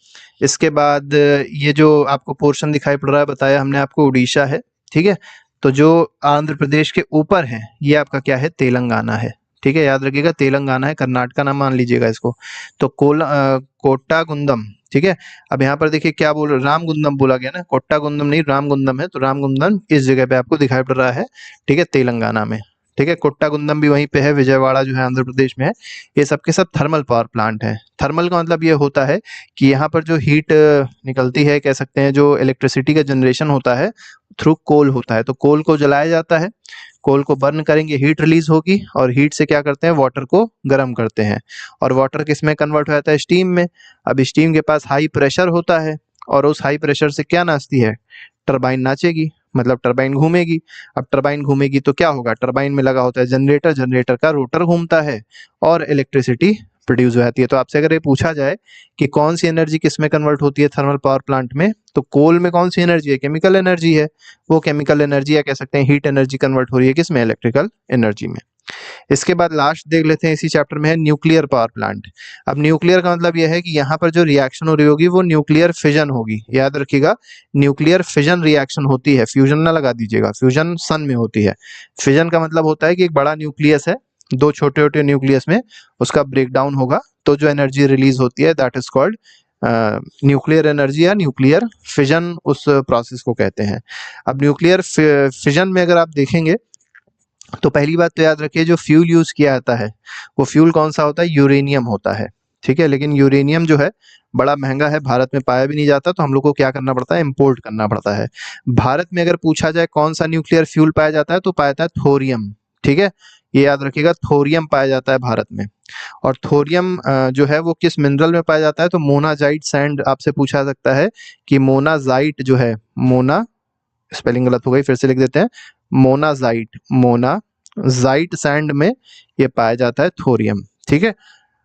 इसके बाद ये जो आपको पोर्शन दिखाई पड़ रहा है बताया हमने आपको उड़ीसा है। ठीक है, तो जो आंध्र प्रदेश के ऊपर है ये आपका क्या है? तेलंगाना है। ठीक है, याद रखिएगा तेलंगाना है, कर्नाटका ना मान लीजिएगा इसको। तो कोट्टागुंदम। ठीक है, अब यहाँ पर देखिए क्या बोल, रामगुंदम बोला गया ना, कोट्टागुंदम नहीं रामगुंदम है। तो रामगुंदम इस जगह पे आपको दिखाई पड़ रहा है। ठीक है, तेलंगाना में। ठीक है, कोट्टागुंदम भी वहीं पे है, विजयवाड़ा जो है आंध्र प्रदेश में है। ये सब के सब थर्मल पावर प्लांट है। थर्मल का मतलब ये होता है कि यहाँ पर जो हीट निकलती है, कह सकते हैं जो इलेक्ट्रिसिटी का जनरेशन होता है थ्रू कोल होता है। तो कोल को जलाया जाता है, कोल को बर्न करेंगे हीट रिलीज होगी और हीट से क्या करते हैं? वाटर को गर्म करते हैं और वाटर किस में कन्वर्ट हो जाता है? स्टीम में। अब स्टीम के पास हाई प्रेशर होता है और उस हाई प्रेशर से क्या नाचती है? टरबाइन नाचेगी, मतलब टरबाइन घूमेगी। अब टरबाइन घूमेगी तो क्या होगा? टरबाइन में लगा होता है जनरेटर, जनरेटर का रोटर घूमता है और इलेक्ट्रिसिटी प्रोड्यूस हो जाती है। तो आपसे अगर ये पूछा जाए कि कौन सी एनर्जी किस में कन्वर्ट होती है थर्मल पावर प्लांट में, तो कोल में कौन सी एनर्जी है? केमिकल एनर्जी है। वो केमिकल एनर्जी या कह सकते हैं हीट एनर्जी कन्वर्ट हो रही है किस में? इलेक्ट्रिकल एनर्जी में। इसके बाद लास्ट देख लेते हैं इसी चैप्टर में है न्यूक्लियर पावर प्लांट। अब न्यूक्लियर का मतलब यह है कि यहाँ पर जो रिएक्शन हो रही होगी वो न्यूक्लियर फिजन होगी, याद रखिएगा न्यूक्लियर फिजन रिएक्शन होती है, फ्यूजन ना लगा दीजिएगा, फ्यूजन सन में होती है। फिजन का मतलब होता है कि एक बड़ा न्यूक्लियस है, दो छोटे छोटे न्यूक्लियस में उसका ब्रेकडाउन होगा तो जो एनर्जी रिलीज होती है that is called nuclear energy या न्यूक्लियर फिजन, उस प्रोसेस को कहते हैं। अब न्यूक्लियर फिजन में अगर आप देखेंगे तो पहली बात तो याद रखिए जो फ्यूल यूज किया जाता है वो फ्यूल कौन सा होता है, यूरेनियम होता है, ठीक है। लेकिन यूरेनियम जो है बड़ा महंगा है, भारत में पाया भी नहीं जाता, तो हम लोग को क्या करना पड़ता है, इंपोर्ट करना पड़ता है। भारत में अगर पूछा जाए कौन सा न्यूक्लियर फ्यूल पाया जाता है तो पाया जाता है थोरियम, ठीक है, ये याद रखिएगा थोरियम पाया जाता है भारत में। और थोरियम जो है वो किस मिनरल में पाया जाता है, तो मोनाजाइट सैंड आपसे पूछा सकता है कि मोनाजाइट जो है, मोना स्पेलिंग गलत हो गई, फिर से लिख देते हैं, मोनाजाइट सैंड में ये पाया जाता है थोरियम, ठीक है।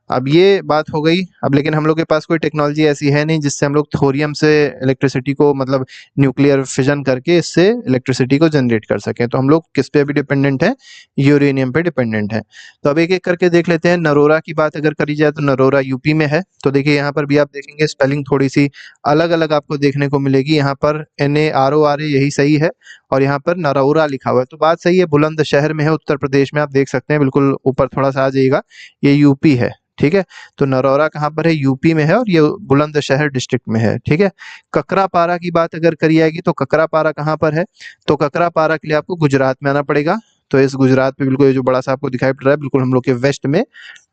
अब ये बात हो गई। अब लेकिन हम लोग के पास कोई टेक्नोलॉजी ऐसी है नहीं जिससे हम लोग थोरियम से इलेक्ट्रिसिटी को, मतलब न्यूक्लियर फिजन करके इससे इलेक्ट्रिसिटी को जनरेट कर सकें, तो हम लोग किस पे भी डिपेंडेंट है, यूरेनियम पे डिपेंडेंट है। तो अब एक एक करके देख लेते हैं। नरोरा की बात अगर करी जाए तो नरोरा यूपी में है। तो देखिए यहाँ पर भी आप देखेंगे स्पेलिंग थोड़ी सी अलग अलग आपको देखने को मिलेगी, यहाँ पर NARORA यही सही है और यहाँ पर नरौरा लिखा हुआ है, तो बात सही है। बुलंदशहर में है, उत्तर प्रदेश में, आप देख सकते हैं बिल्कुल ऊपर थोड़ा सा आ जाइएगा, ये यूपी है, ठीक है। तो नरौरा कहाँ पर है, यूपी में है और ये बुलंदशहर डिस्ट्रिक्ट में है, ठीक है। ककरापारा की बात अगर करी जाएगी तो ककरापारा कहाँ पर है, तो ककरापारा के लिए आपको गुजरात में आना पड़ेगा। तो इस गुजरात पे बिल्कुल ये जो बड़ा सा आपको दिखाई पड़ रहा है बिल्कुल हम लोग के वेस्ट में,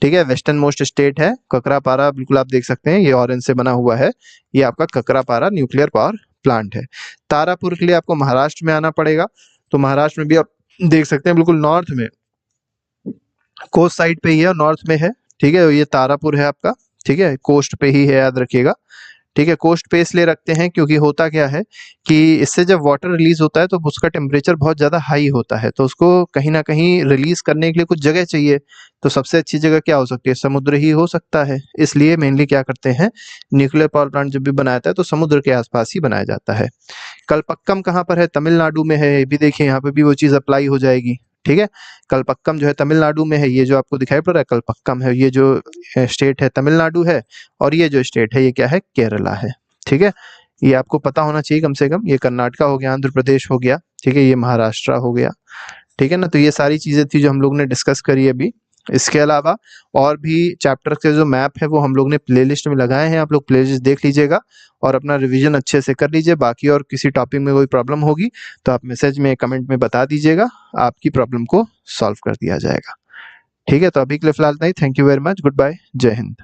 ठीक है, वेस्टर्न मोस्ट स्टेट है ककरापारा, बिल्कुल आप देख सकते हैं ये ऑरेंज से बना हुआ है, ये आपका ककरापारा न्यूक्लियर पावर प्लांट है। तारापुर के लिए आपको महाराष्ट्र में आना पड़ेगा। तो महाराष्ट्र में भी आप देख सकते हैं बिल्कुल नॉर्थ में, कोस्ट साइड पे ही है और नॉर्थ में है, ठीक है। ये तारापुर है आपका, ठीक है, कोस्ट पे ही है, याद रखिएगा, ठीक है। कोस्ट पे इसलिए रखते हैं क्योंकि होता क्या है कि इससे जब वाटर रिलीज होता है तो उसका टेम्परेचर बहुत ज़्यादा हाई होता है, तो उसको कहीं ना कहीं रिलीज करने के लिए कुछ जगह चाहिए। तो सबसे अच्छी जगह क्या हो सकती है, समुद्र ही हो सकता है। इसलिए मेनली क्या करते हैं, न्यूक्लियर पावर प्लांट जब भी बनाया जाता है तो समुद्र के आसपास ही बनाया जाता है। कलपक्कम कहाँ पर है, तमिलनाडु में है। ये भी देखिए यहाँ पे भी वो चीज़ अप्लाई हो जाएगी, ठीक है। कलपक्कम जो है तमिलनाडु में है, ये जो आपको दिखाई पड़ रहा है कलपक्कम है, ये जो स्टेट है तमिलनाडु है और ये जो स्टेट है ये क्या है, केरला है, ठीक है। ये आपको पता होना चाहिए कम से कम। ये कर्नाटका हो गया, आंध्र प्रदेश हो गया, ठीक है, ये महाराष्ट्र हो गया, ठीक है ना। तो ये सारी चीजें थी जो हम लोग ने डिस्कस करी अभी। इसके अलावा और भी चैप्टर के जो मैप है वो हम लोग ने प्लेलिस्ट में लगाए हैं, आप लोग प्लेलिस्ट देख लीजिएगा और अपना रिवीजन अच्छे से कर लीजिए। बाकी और किसी टॉपिक में कोई प्रॉब्लम होगी तो आप मैसेज में, कमेंट में बता दीजिएगा, आपकी प्रॉब्लम को सॉल्व कर दिया जाएगा, ठीक है। तो अभी के लिए फिलहाल नहीं, thank you very much, good bye, Jai Hind.